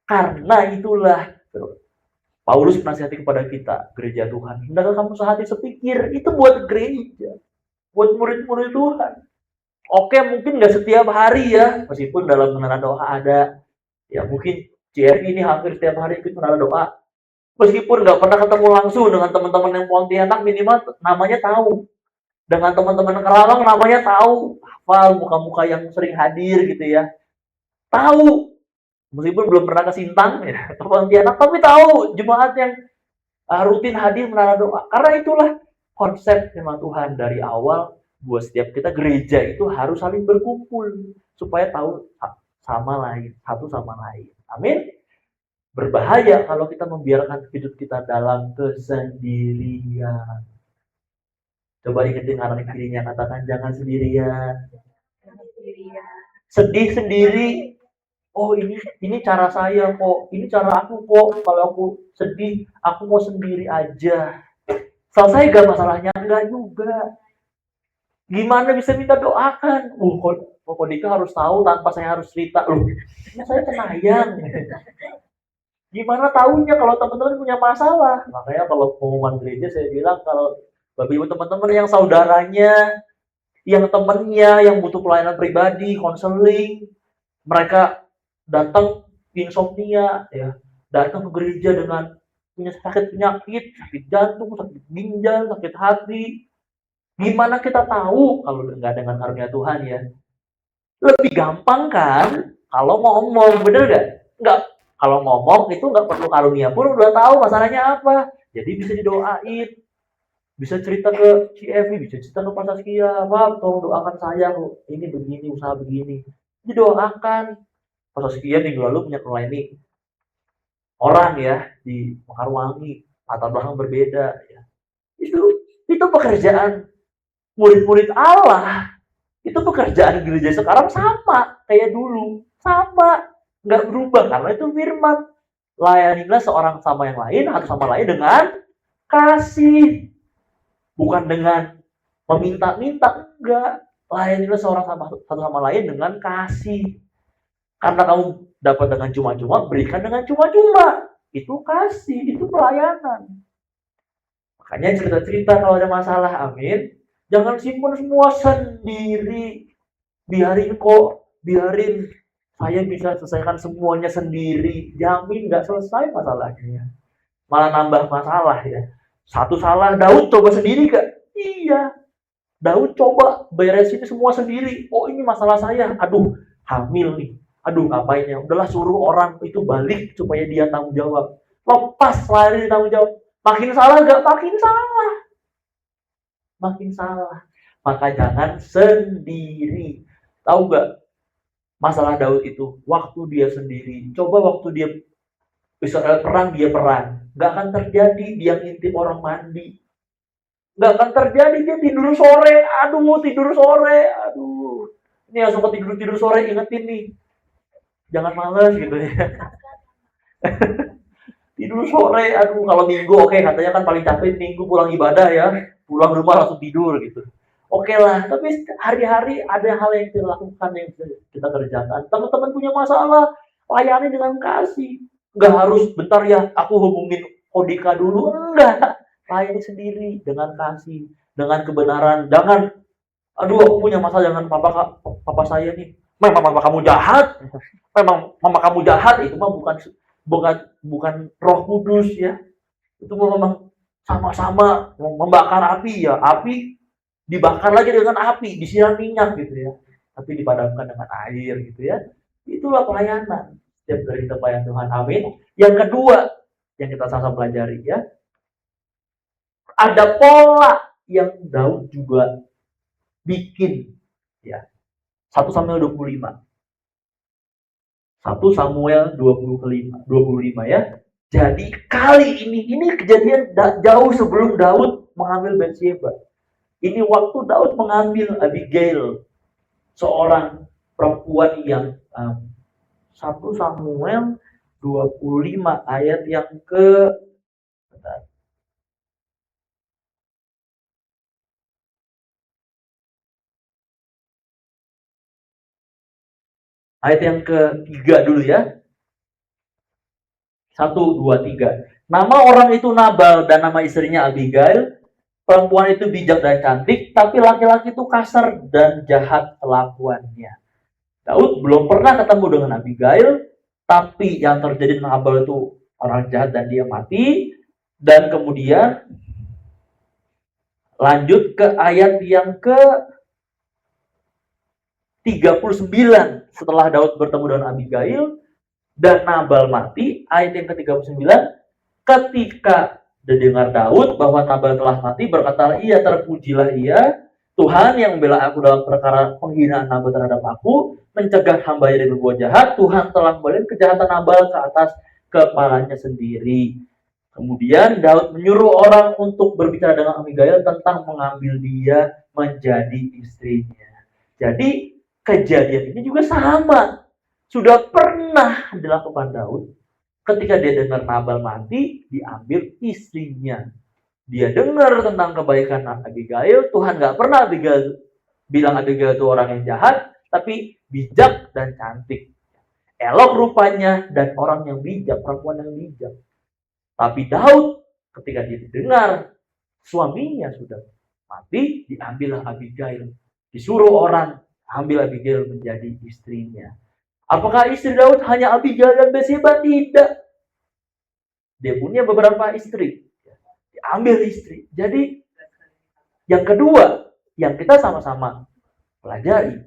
Karena itulah Paulus menasihati kepada kita, gereja Tuhan. Hendaklah kamu sehati sepikir. Itu buat gereja, buat murid-murid Tuhan. Oke, mungkin nggak setiap hari ya, meskipun dalam menara doa ada. Ya mungkin CRV ini hampir setiap hari ikut menara doa. Meskipun nggak pernah ketemu langsung dengan teman-teman yang Pontianak, minimal namanya tahu. Dengan teman-teman Kerawang namanya tahu. Hafal muka-muka yang sering hadir gitu ya. Tahu. Meskipun belum pernah ke Sintang ya, ke Pontianak, tapi tahu jemaat yang rutin hadir menara doa. Karena itulah konsep firman Tuhan dari awal buat setiap kita gereja itu harus saling berkumpul supaya tahu sama lain, satu sama lain. Amin. Berbahaya kalau kita membiarkan hidup kita dalam kesendirian. Coba ingetin kanan kirinya, katakan jangan sendirian. Sedih sendiri. Oh ini cara saya kok, ini cara aku kok. Kalau aku sedih, aku mau sendiri aja. Selesai gak masalahnya? Enggak juga. Gimana bisa minta doakan? Kok Dika harus tahu tanpa saya harus cerita. Loh, saya cenayang. Gimana tahunya kalau teman-teman punya masalah? Makanya kalau pengumuman gereja saya bilang kalau Bapak Ibu teman-teman yang saudaranya, yang temennya, yang butuh pelayanan pribadi, konseling, mereka datang insomnia, ya, datang ke gereja dengan punya sakit penyakit, sakit jantung, sakit ginjal, sakit hati. Gimana kita tahu kalau nggak dengan karunia Tuhan ya? Lebih gampang kan kalau ngomong, bener nggak? Nggak. Kalau ngomong itu nggak perlu karunia pun udah tahu masalahnya apa. Jadi bisa didoain, bisa cerita ke CFV, bisa cerita ke Pak Saskia, Pak, tolong doakan saya, ini begini, usaha begini. Didoakan. Pak Saskia minggu lalu punya klinik orang ya di Mekarwangi, latar belakang berbeda. Ya. Itu pekerjaan murid-murid Allah. Itu pekerjaan gereja sekarang sama kayak dulu, sama, nggak berubah karena itu firman. Layanilah seorang sama yang lain atau sama lain dengan kasih, bukan dengan meminta-minta, enggak. Layanilah seorang satu sama lain dengan kasih. Karena kamu dapat dengan cuma-cuma, berikan dengan cuma-cuma. Itu kasih, itu pelayanan. Makanya cerita-cerita kalau ada masalah, amin. Jangan simpan semua sendiri. Biarin saya bisa selesaikan semuanya sendiri. Jamin nggak selesai masalahnya. Malah nambah masalah ya. Satu salah, Daud coba sendiri gak? Iya. Daud coba beresin semua sendiri. Oh ini masalah saya. Aduh, hamil nih. Aduh ngapain ya? Udahlah suruh orang itu balik supaya dia tanggung jawab. Lepas lari tanggung jawab. Makin salah gak? Makin salah. Makin salah. Maka jangan sendiri. Tahu gak masalah Daud itu? Waktu dia sendiri. Coba waktu dia Israel perang, dia perang. Gak akan terjadi dia ngintip orang mandi. Gak akan terjadi dia tidur sore. Aduh, tidur sore. Aduh. Ini langsung tidur sore, ingetin nih. Jangan males gitu ya. Tidur sore, aduh kalau minggu oke, katanya kan paling capek minggu pulang ibadah ya. Pulang rumah langsung tidur gitu. Oke lah, tapi hari-hari ada hal yang kita lakukan yang kita kerjakan. Teman-teman punya masalah, layani dengan kasih. Nggak harus bentar ya, aku hubungin Kodika dulu. Enggak, layani sendiri dengan kasih, dengan kebenaran. Jangan, aduh aku punya masalah dengan papa saya nih. Memang mama kamu jahat, memang mama kamu jahat. Itu mah bukan bukan Roh Kudus ya. Itu memang sama-sama membakar api ya. Api dibakar lagi dengan api, disiram minyak gitu ya. Tapi dipadamkan dengan air gitu ya. Itulah pelayanan. Setiap dari kita pelayan Tuhan. Amin. Yang kedua yang kita sama-sama pelajari ya. Ada pola yang Daud juga bikin ya. 1 Samuel 25. 1 Samuel 25 ya. Jadi kali ini kejadian jauh sebelum Daud mengambil Batsheba. Ini waktu Daud mengambil Abigail, seorang perempuan yang 1 Samuel 25 ayat yang ke Ayat yang ketiga dulu ya. 1, 2, 3. Nama orang itu Nabal dan nama istrinya Abigail. Perempuan itu bijak dan cantik, tapi laki-laki itu kasar dan jahat kelakuannya. Daud belum pernah ketemu dengan Abigail, tapi yang terjadi dengan Nabal itu orang jahat dan dia mati. Dan kemudian lanjut ke ayat yang ke 39 setelah Daud bertemu dengan Abigail dan Nabal mati. Ayat yang ke-39, ketika didengar Daud bahwa Nabal telah mati, berkatalah ia, terpujilah ia Tuhan yang membela aku dalam perkara penghinaan Nabal terhadap aku, mencegah hamba dari berbuat jahat. Tuhan telah memberikan kejahatan Nabal ke atas kepalanya sendiri. Kemudian Daud menyuruh orang untuk berbicara dengan Abigail tentang mengambil dia menjadi istrinya. Jadi kejadian ini juga sama. Sudah pernah dilakukan Daud. Ketika dia dengar Nabal mati, diambil istrinya. Dia dengar tentang kebaikan Abigail. Tuhan gak pernah bilang Abigail itu orang yang jahat, tapi bijak dan cantik. Elok rupanya dan orang yang bijak, perempuan yang bijak. Tapi Daud ketika dia dengar suaminya sudah mati, diambillah Abigail. Disuruh orang ambil Abigail menjadi istrinya. Apakah istri Daud hanya Abigail dan Bathsheba? Tidak. Dia punya beberapa istri. Diambil istri. Jadi yang kedua yang kita sama-sama pelajari,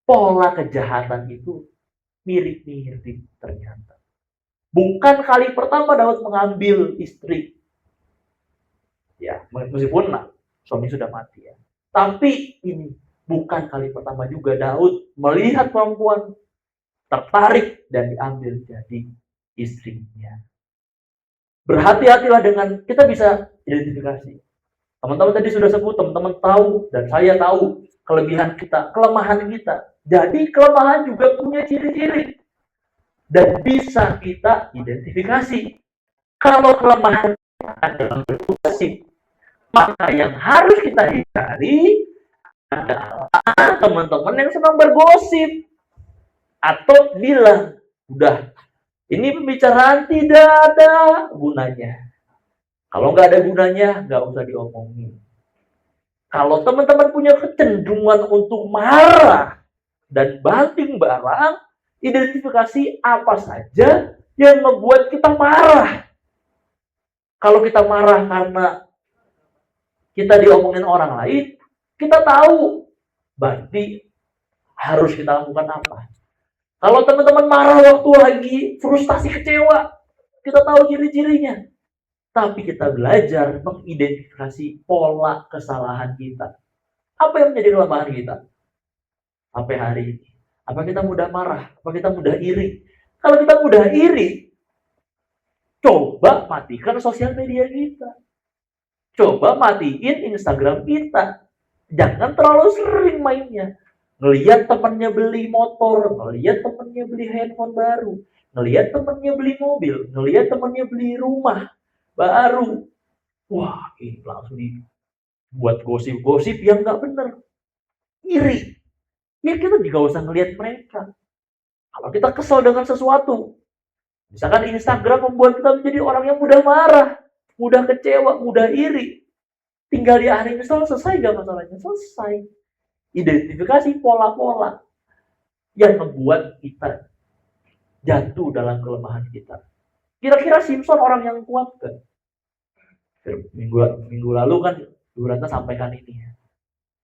pola kejahatan itu mirip-mirip ternyata. Bukan kali pertama Daud mengambil istri. Ya, meskipun suami sudah mati ya. Tapi ini bukan kali pertama juga Daud melihat perempuan tertarik dan diambil jadi istrinya. Berhati-hatilah dengan, kita bisa identifikasi. Teman-teman tadi sudah sebut, teman-teman tahu dan saya tahu kelebihan kita, kelemahan kita. Jadi kelemahan juga punya ciri-ciri dan bisa kita identifikasi. Kalau kelemahan adalah bergosip, maka yang harus kita hindari adalah teman-teman yang senang bergosip atau bilang, udah, ini pembicaraan tidak ada gunanya. Kalau nggak ada gunanya, nggak usah diomongin. Kalau teman-teman punya kecenderungan untuk marah dan banting barang, identifikasi apa saja yang membuat kita marah. Kalau kita marah karena kita diomongin orang lain, kita tahu berarti harus kita lakukan apa. Kalau teman-teman marah waktu lagi frustasi, kecewa, kita tahu ciri-cirinya. Tapi kita belajar mengidentifikasi pola kesalahan kita. Apa yang menjadi kelemahan kita sampai hari ini? Apa kita mudah marah? Apa kita mudah iri? Kalau kita mudah iri, coba matikan sosial media kita. Coba matiin Instagram kita. Jangan terlalu sering mainnya. Ngelihat temannya beli motor, ngelihat temannya beli handphone baru, ngelihat temannya beli mobil, ngelihat temannya beli rumah baru. Wah, ini langsung dibuat gosip-gosip yang nggak benar. Iri. Ya kita juga usah ngelihat mereka. Kalau kita kesal dengan sesuatu, misalkan Instagram membuat kita menjadi orang yang mudah marah, mudah kecewa, mudah iri. Tinggal di akhir install, selesai gak masalahnya? Selesai. Identifikasi pola-pola yang membuat kita jatuh dalam kelemahan kita. Kira-kira Simpson orang yang kuat kan? Minggu lalu kan Duranta sampaikan ini.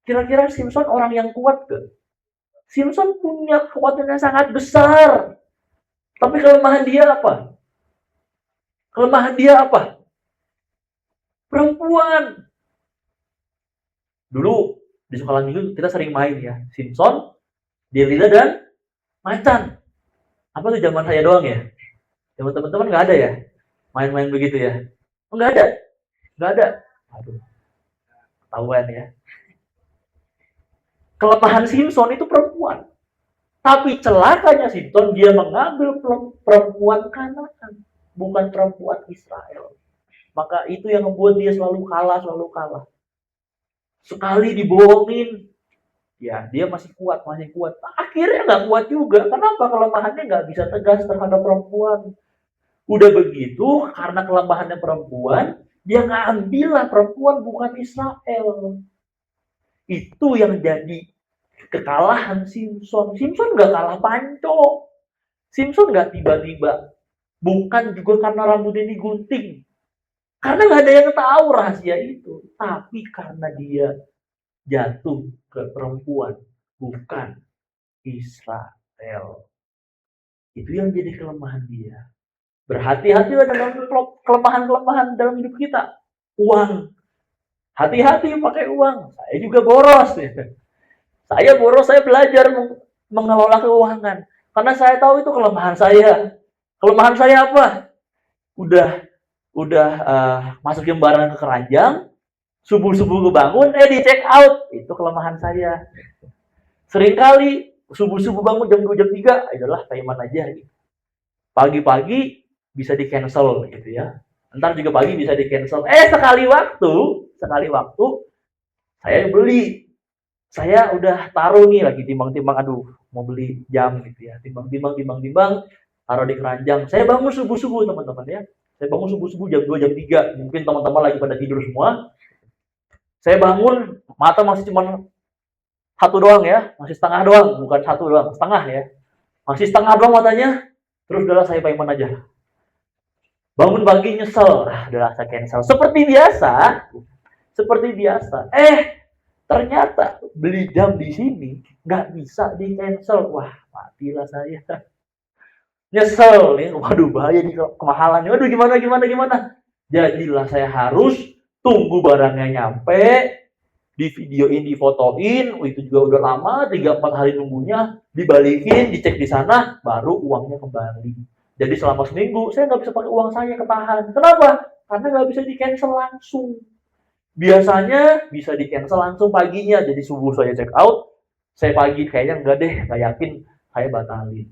Kira-kira Simpson orang yang kuat kan? Simpson punya kekuatan yang sangat besar. Tapi kelemahan dia apa? Kelemahan dia apa? Perempuan. Dulu di sekolah minggu kita sering main ya. Simpson, Delila dan Macan. Apa tuh zaman saya doang ya? Zaman teman-teman nggak ada ya? Main-main begitu ya? Nggak ada. Nggak ada. Aduh. Ketahuan ya. Kelemahan Simpson itu perempuan. Tapi celakanya Simpson, dia mengambil perempuan Kanaan, bukan perempuan Israel. Maka itu yang membuat dia selalu kalah. Sekali dibohongin, Ya, dia masih kuat, masih kuat. Akhirnya nggak kuat juga. Kenapa? Kelemahannya nggak bisa tegas terhadap perempuan. Udah begitu, karena kelemahannya perempuan, dia ngambil lah perempuan bukan Israel. Itu yang jadi kekalahan Simpson. Simpson nggak kalah panco. Simpson nggak tiba-tiba. Bukan juga karena rambutnya digunting. Karena nggak ada yang tahu rahasia itu. Tapi karena dia jatuh ke perempuan, bukan Israel. Itu yang jadi kelemahan dia. Berhati-hatilah dengan kelemahan-kelemahan dalam hidup kita. Uang. Hati-hati pakai uang. Saya juga boros. Saya boros, saya belajar mengelola keuangan. Karena saya tahu itu kelemahan saya. Kelemahan saya apa? Udah masukin barang ke keranjang, subuh-subuh kebangun, di check out. Itu kelemahan saya. Seringkali subuh-subuh bangun jam 2 jam 3, adalah taiman aja gitu. Pagi-pagi bisa di cancel gitu ya. Ntar juga pagi bisa di cancel. Sekali waktu saya beli. Saya udah taruh nih lagi timbang-timbang, aduh mau beli jam gitu ya. Timbang-timbang, taruh di keranjang. Saya bangun subuh-subuh teman-teman ya. Saya bangun subuh-subuh jam 2 jam 3. Mungkin teman-teman lagi pada tidur semua. Saya bangun, mata masih cuma satu doang ya, masih setengah doang, bukan satu doang, setengah ya. Masih setengah doang matanya. Terus udahlah saya payment aja. Bangun pagi nyesel, udahlah saya cancel. Seperti biasa. Ternyata beli jam di sini nggak bisa di cancel. Wah, matilah saya. Nyesel nih, waduh bahaya nih kemahalannya. Waduh gimana. Jadilah saya harus tunggu barangnya nyampe, di videoin, difotoin, itu juga udah lama, 3-4 hari nunggunya, dibalikin, dicek di sana, baru uangnya kembali. Jadi selama seminggu, saya nggak bisa pakai uang saya, ketahan. Kenapa? Karena nggak bisa di cancel langsung. Biasanya bisa di cancel langsung paginya, jadi subuh saya check out, saya pagi kayaknya enggak deh, nggak yakin, saya batalin.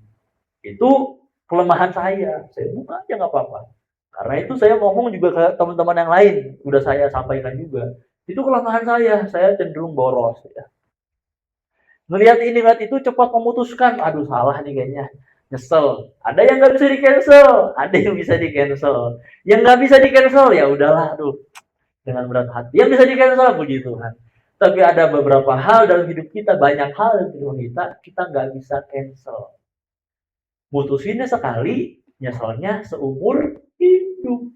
Itu kelemahan saya buka aja nggak apa-apa. Karena itu saya ngomong juga ke teman-teman yang lain, udah saya sampaikan juga. Itu kelemahan saya cenderung boros ya. Ngelihat itu cepat memutuskan, aduh salah nih kayaknya, nyesel. Ada yang nggak bisa di cancel, ada yang bisa di cancel. Yang nggak bisa di cancel ya udahlah, aduh dengan berat hati. Yang bisa di cancel puji Tuhan. Tapi ada beberapa hal dalam hidup kita, banyak hal dalam hidup kita nggak bisa cancel. Putusinnya sekali, nyeselnya seumur hidup.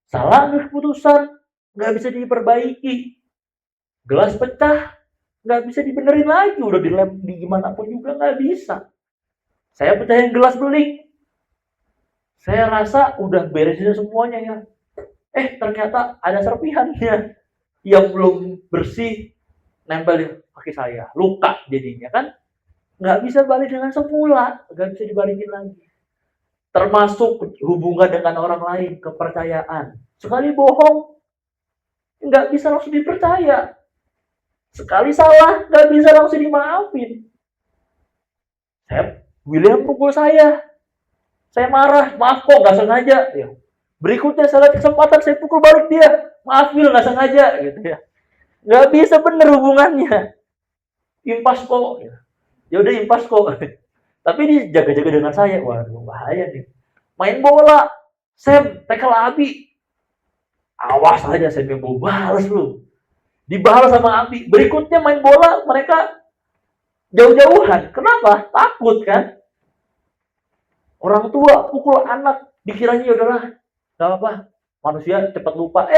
Salah keputusan, nggak bisa diperbaiki. Gelas pecah, nggak bisa dibenerin lagi. Udah dilem di gimana pun juga nggak bisa. Saya pecahin gelas beling. Saya rasa udah beresin semuanya ya. Ternyata ada serpihannya yang belum bersih, nempel di kaki saya. Luka jadinya kan. Nggak bisa balik dengan semula. Nggak bisa dibalikin lagi. Termasuk hubungan dengan orang lain, kepercayaan. Sekali bohong, nggak bisa langsung dipercaya. Sekali salah, nggak bisa langsung dimaafin. William pukul saya marah, maaf kok, nggak sengaja. Ya. Berikutnya saya lihat kesempatan, saya pukul balik dia, maaf Will, nggak sengaja, gitu ya. Nggak bisa bener hubungannya. Impas kok. Ya udah impas kok. Tapi dia jaga-jaga dengan saya, waduh bahaya nih. Main bola, Sam, tackle Abi. Awas aja Sam yang mau balas lu. Dibalas sama Abi. Berikutnya main bola, mereka jauh-jauhan. Kenapa? Takut kan? Orang tua pukul anak, dikiranya ya udahlah, nggak apa, manusia cepat lupa.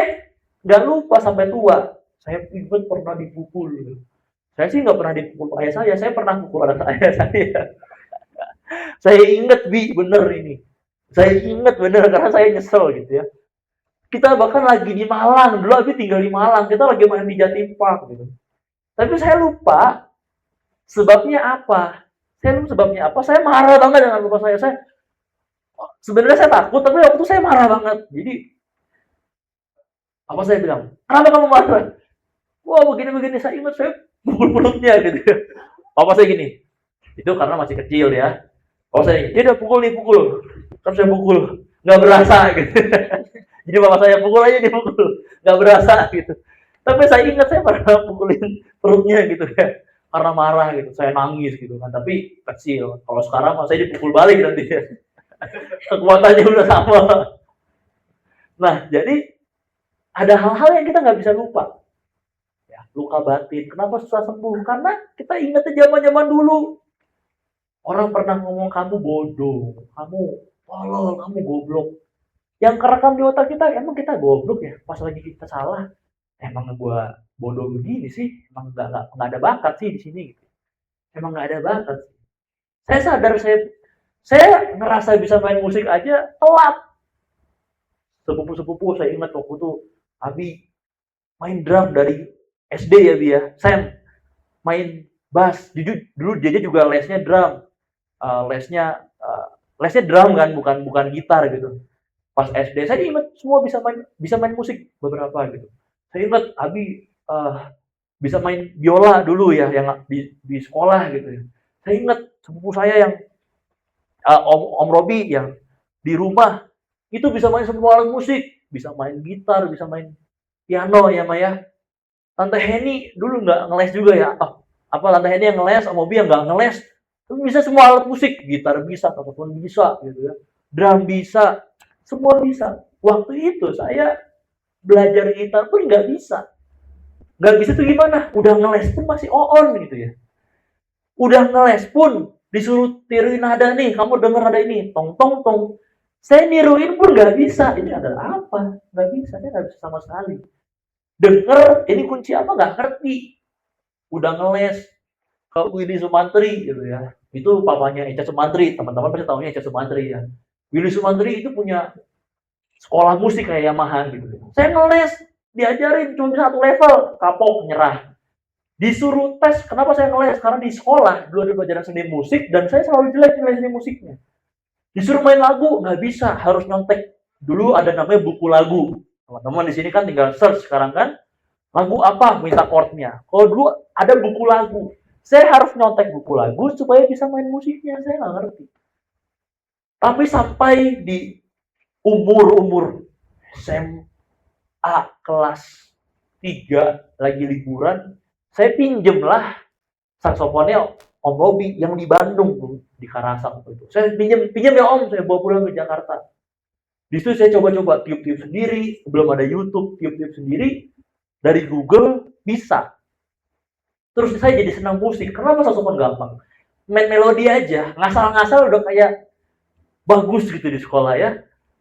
Nggak lupa sampai tua. Saya ingat pernah dipukul. Saya sih nggak pernah dipukul ayah saya pernah pukul anak ayah saya. Saya ingat bener ini. Saya ingat bener karena saya nyesel gitu ya. Kita bahkan lagi di Malang, dulu Abi tinggal di Malang, kita lagi main di Jatim Park gitu. Tapi saya lupa sebabnya apa. Saya marah banget dengan bapak saya. Sebenarnya saya takut, tapi waktu itu saya marah banget. Jadi apa saya bilang, kenapa kamu marah? Wah begini, saya ingat saya pukul perutnya gitu. Papa saya gini, itu karena masih kecil ya. Papa saya, dia udah pukul, kan saya pukul, nggak berasa gitu. Jadi papa saya pukul aja, dia pukul, nggak berasa gitu. Tapi saya ingat saya pernah pukulin perutnya gitu ya. karena marah gitu, saya nangis gitu kan, tapi kecil. Kalau sekarang mah saya dipukul balik nanti ya. Kekuatannya udah sama. Nah, jadi ada hal-hal yang kita nggak bisa lupa. Ya, luka batin. Kenapa susah sembuh? Karena kita ingatnya zaman-zaman dulu. Orang pernah ngomong kamu bodoh, kamu tolol, kamu goblok. Yang kerekam di otak kita, emang kita goblok ya? Pas lagi kita salah, emang gua bodoh begini sih, emang nggak ada bakat sih di sini. Gitu. Emang nggak ada bakat. Saya sadar saya ngerasa bisa main musik aja telat. Sepupu-sepupu saya ingat waktu itu Abi main drum dari SD ya Bi ya. Saya main bass. Jujur dulu dia juga lesnya drum. Lesnya drum kan, bukan gitar gitu. Pas SD saya ingat semua bisa main musik beberapa gitu. Saya ingat Abi bisa main biola dulu ya yang di sekolah gitu ya. Saya ingat sepupu saya yang Om Robi yang di rumah itu bisa main semua alat musik, bisa main gitar, bisa main piano ya Maya. Tante Heni dulu nggak ngeles juga ya. Apa Tante Heni yang ngeles, Om Robi yang nggak ngeles. Tapi bisa semua alat musik, gitar bisa, saxophone bisa gitu ya. Drum bisa, semua bisa. Waktu itu saya belajar gitar pun nggak bisa. Nggak bisa tuh gimana? Udah ngeles pun masih on gitu ya. Udah ngeles pun disuruh tiruin nada nih, kamu denger nada ini, tong tong tong. Saya niruin pun nggak bisa. Ini adalah apa? Nggak bisa, saya nggak bisa sama sekali. Denger ini kunci apa nggak ngerti. Udah ngeles ke Willy Sumantri gitu ya. Itu papanya Eca Sumantri, teman-teman pasti tahunya Eca Sumantri ya. Willy Sumantri itu punya sekolah musik kayak Yamaha gitu. Saya ngeles, diajarin cuma satu level, kapok nyerah. Disuruh tes, kenapa saya ngeles? Karena di sekolah dulu ada pelajaran seni musik dan saya selalu jelek nilai seni musiknya. Disuruh main lagu nggak bisa, harus nyontek. Dulu ada namanya buku lagu. Teman-teman di sini kan tinggal search sekarang kan, lagu apa minta chordnya. Kalau dulu ada buku lagu, saya harus nyontek buku lagu supaya bisa main musiknya. Saya nggak ngerti. Tapi sampai di umur SMA kelas 3 lagi liburan, saya pinjem lah saksofonnya Om Robi yang di Bandung tuh, di Karasak itu. Saya pinjem ya Om, saya bawa pulang ke Jakarta. Di situ saya coba-coba tiup-tiup sendiri, belum ada YouTube, tiup-tiup sendiri, dari Google bisa. Terus saya jadi senang musik. Kenapa saksofon gampang? Main melodi aja, ngasal-ngasal udah kayak bagus gitu di sekolah ya.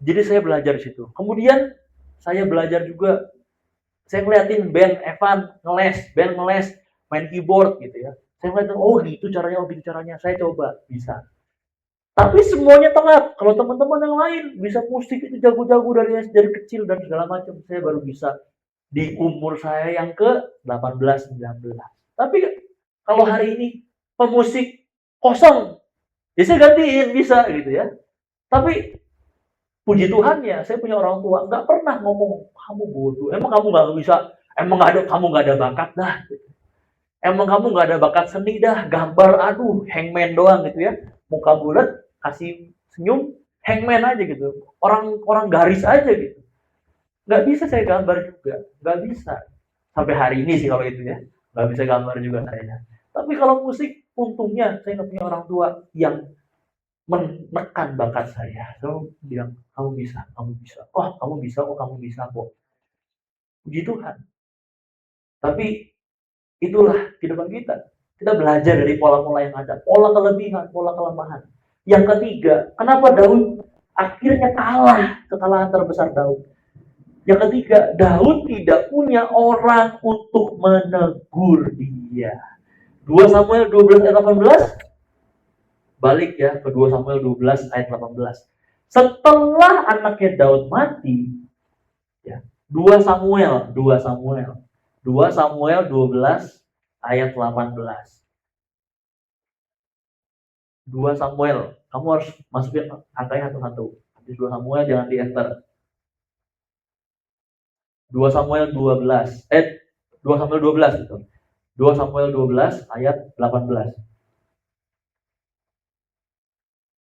Jadi saya belajar di situ. Kemudian saya belajar juga, saya ngeliatin band Evan ngeles, main keyboard gitu ya. Saya ngeliatin, oh gitu caranya, saya coba, bisa. Tapi semuanya telat. Kalau teman-teman yang lain bisa musik itu jago-jago dari kecil dan segala macam, saya baru bisa di umur saya yang ke 18, 19. Tapi kalau hari ini pemusik kosong, ya saya gantiin bisa gitu ya. Tapi puji Tuhan ya, saya punya orang tua nggak pernah ngomong kamu bodoh, emang kamu nggak bisa, kamu nggak ada bakat dah, emang kamu nggak ada bakat seni dah, gambar aduh hangman doang gitu ya, muka bulat kasih senyum hangman aja gitu, orang garis aja gitu, nggak bisa saya gambar juga, nggak bisa sampai hari ini sih kalau itu ya, nggak bisa gambar juga saya. Tapi kalau musik untungnya saya nggak punya orang tua yang menekan bakat saya. Selalu bilang, kamu bisa. Oh, kamu bisa kok. Puji Tuhan. Tapi itulah kehidupan kita. Kita belajar dari pola-pola yang ada. Pola kelebihan, pola kelemahan. Yang ketiga, kenapa Daud akhirnya kalah? Kekalahan terbesar Daud. Yang ketiga, Daud tidak punya orang untuk menegur dia. 2 Samuel 12 ayat 18. Balik ya ke 2 Samuel 12 ayat 18. Setelah anaknya Daud mati, ya, 2 Samuel 12 ayat 18. 2 Samuel, kamu harus masukin angkanya satu-satu. Habis 2 Samuel jangan di-enter. 2 Samuel 12 itu. 2 Samuel 12 ayat 18.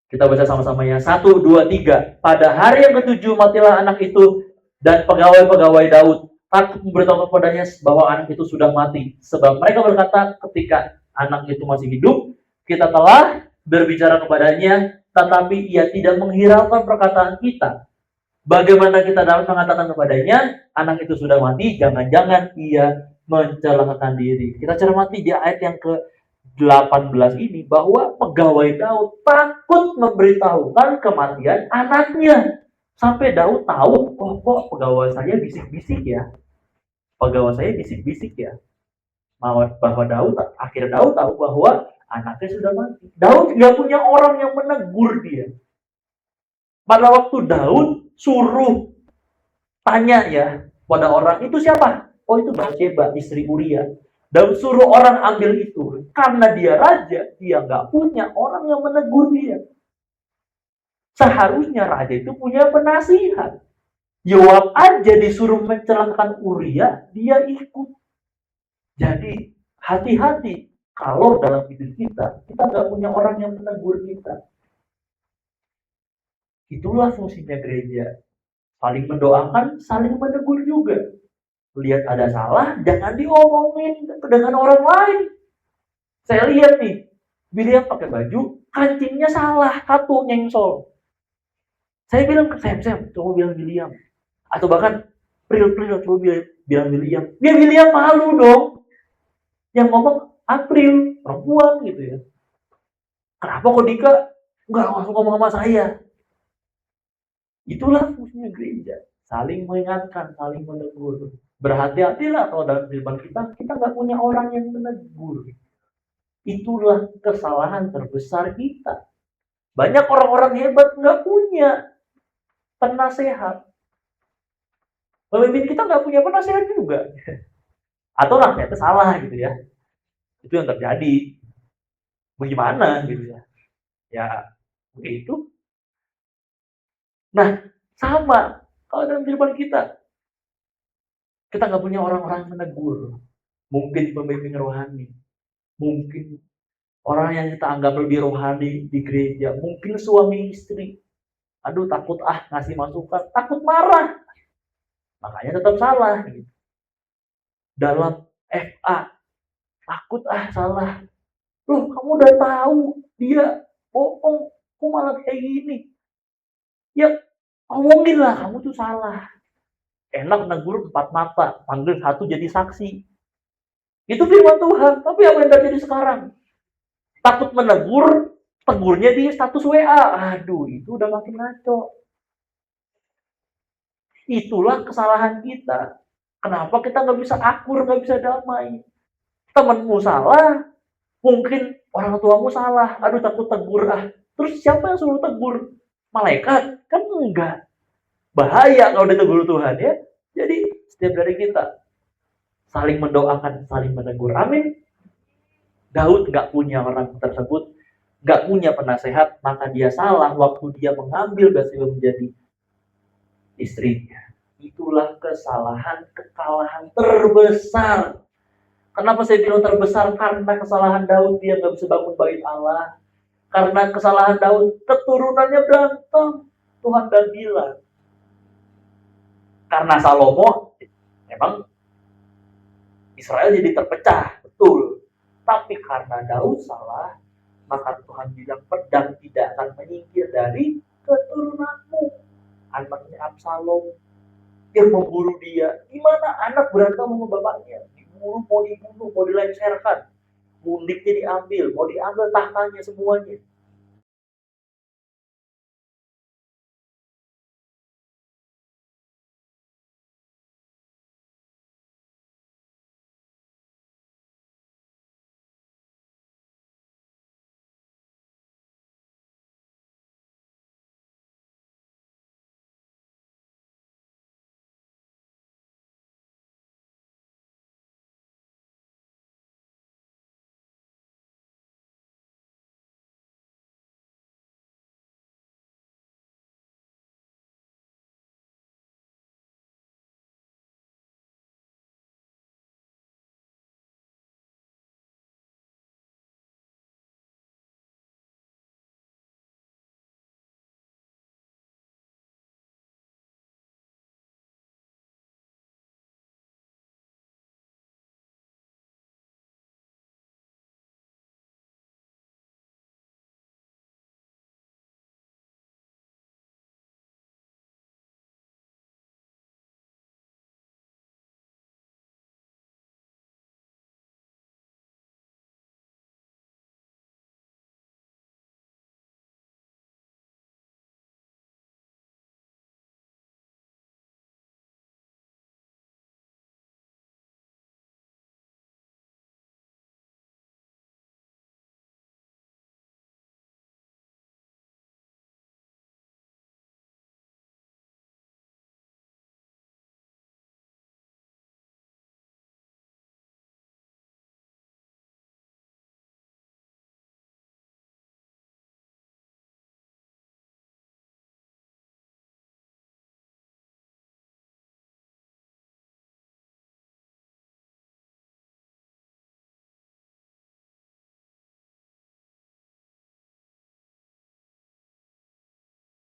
Kita baca sama-sama ya. 1, 2, 3. Pada hari yang ke-7 matilah anak itu dan pegawai-pegawai Daud takut memberitahu kepadanya bahwa anak itu sudah mati. Sebab mereka berkata ketika anak itu masih hidup, kita telah berbicara kepadanya, tetapi ia tidak menghiraukan perkataan kita. Bagaimana kita dapat mengatakan kepadanya, anak itu sudah mati, jangan-jangan ia mencelakakan diri. Kita cermati di ayat yang ke-18 ini, bahwa pegawai Daud takut memberitahukan kematian anaknya. Sampai Daud tahu, oh kok pegawai saya bisik-bisik ya. Pegawai saya bisik-bisik ya. Bahwa akhirnya Daud tahu bahwa anaknya sudah mati. Daud nggak punya orang yang menegur dia. Pada waktu Daud suruh tanya ya pada orang, itu siapa? Oh, itu Bathsheba, istri Uria. Daud suruh orang ambil itu. Karena dia raja, dia nggak punya orang yang menegur dia. Seharusnya raja itu punya penasihat. Yoab aja disuruh mencelakakan Uria, dia ikut. Jadi hati-hati kalau dalam hidup kita nggak punya orang yang menegur kita. Itulah fungsinya gereja. Saling mendoakan, saling menegur juga. Lihat ada salah, jangan diomongin dengan orang lain. Saya lihat nih, William pakai baju, kancingnya salah, satu nyengsol. Saya bilang ke Sam, coba bilang William. Atau bahkan, Pril, coba bilang William. Biar William malu dong. Yang ngomong April, perempuan gitu ya. Kenapa kok Dika nggak langsung ngomong sama saya? Itulah fungsinya gereja. Saling mengingatkan, saling menegur. Berhati-hatilah kalau dalam kehidupan kita nggak punya orang yang menegur. Itulah kesalahan terbesar kita. Banyak orang-orang hebat nggak punya penasehat. Pemimpin kita nggak punya penasehat juga. Atau nasihatnya salah gitu ya. Itu yang terjadi. Bagaimana gitu ya. Ya, begitu. Nah, sama kalau dalam kehidupan kita nggak punya orang-orang menegur. Mungkin pemimpin rohani, mungkin orang yang kita anggap lebih rohani di gereja, mungkin suami istri. Aduh, takut ngasih masukan, takut marah, makanya tetap salah. Dalam FA, takut salah. Loh, kamu udah tahu dia bohong, kok malah kayak gini? Ya, ngomongin lah, kamu tuh salah. Enak negur 4 mata, panggil 1 jadi saksi. Itu firman Tuhan. Tapi apa yang terjadi sekarang? Takut menegur, tegurnya di status WA. Aduh, itu udah makin ngaco. Itulah kesalahan kita. Kenapa kita nggak bisa akur, nggak bisa damai? Temenmu salah, mungkin orang tuamu salah. Aduh, takut tegur. Terus siapa yang suruh tegur? Malaikat? Kan enggak. Bahaya kalau ditegur Tuhan ya. Jadi setiap dari kita saling mendoakan, saling menegur. Amin. Daud nggak punya orang tersebut, nggak punya penasehat, maka dia salah waktu dia mengambil Bathsheba menjadi istrinya. Itulah kekalahan terbesar. Kenapa saya bilang terbesar? Karena kesalahan Daud, dia nggak bisa bangun bait Allah. Karena kesalahan Daud, keturunannya berantem. Tuhan udah bilang. Karena Salomo, memang Israel jadi terpecah, betul. Tapi karena Daud salah, maka Tuhan bilang pedang tidak akan menyingkir dari keturunanmu. Anaknya Absalom yang memburu dia. Gimana anak berantem sama bapaknya? Diburu, mau dibunuh, mau dilengsarkan. Mundiknya diambil, mau diambil tahtanya semuanya.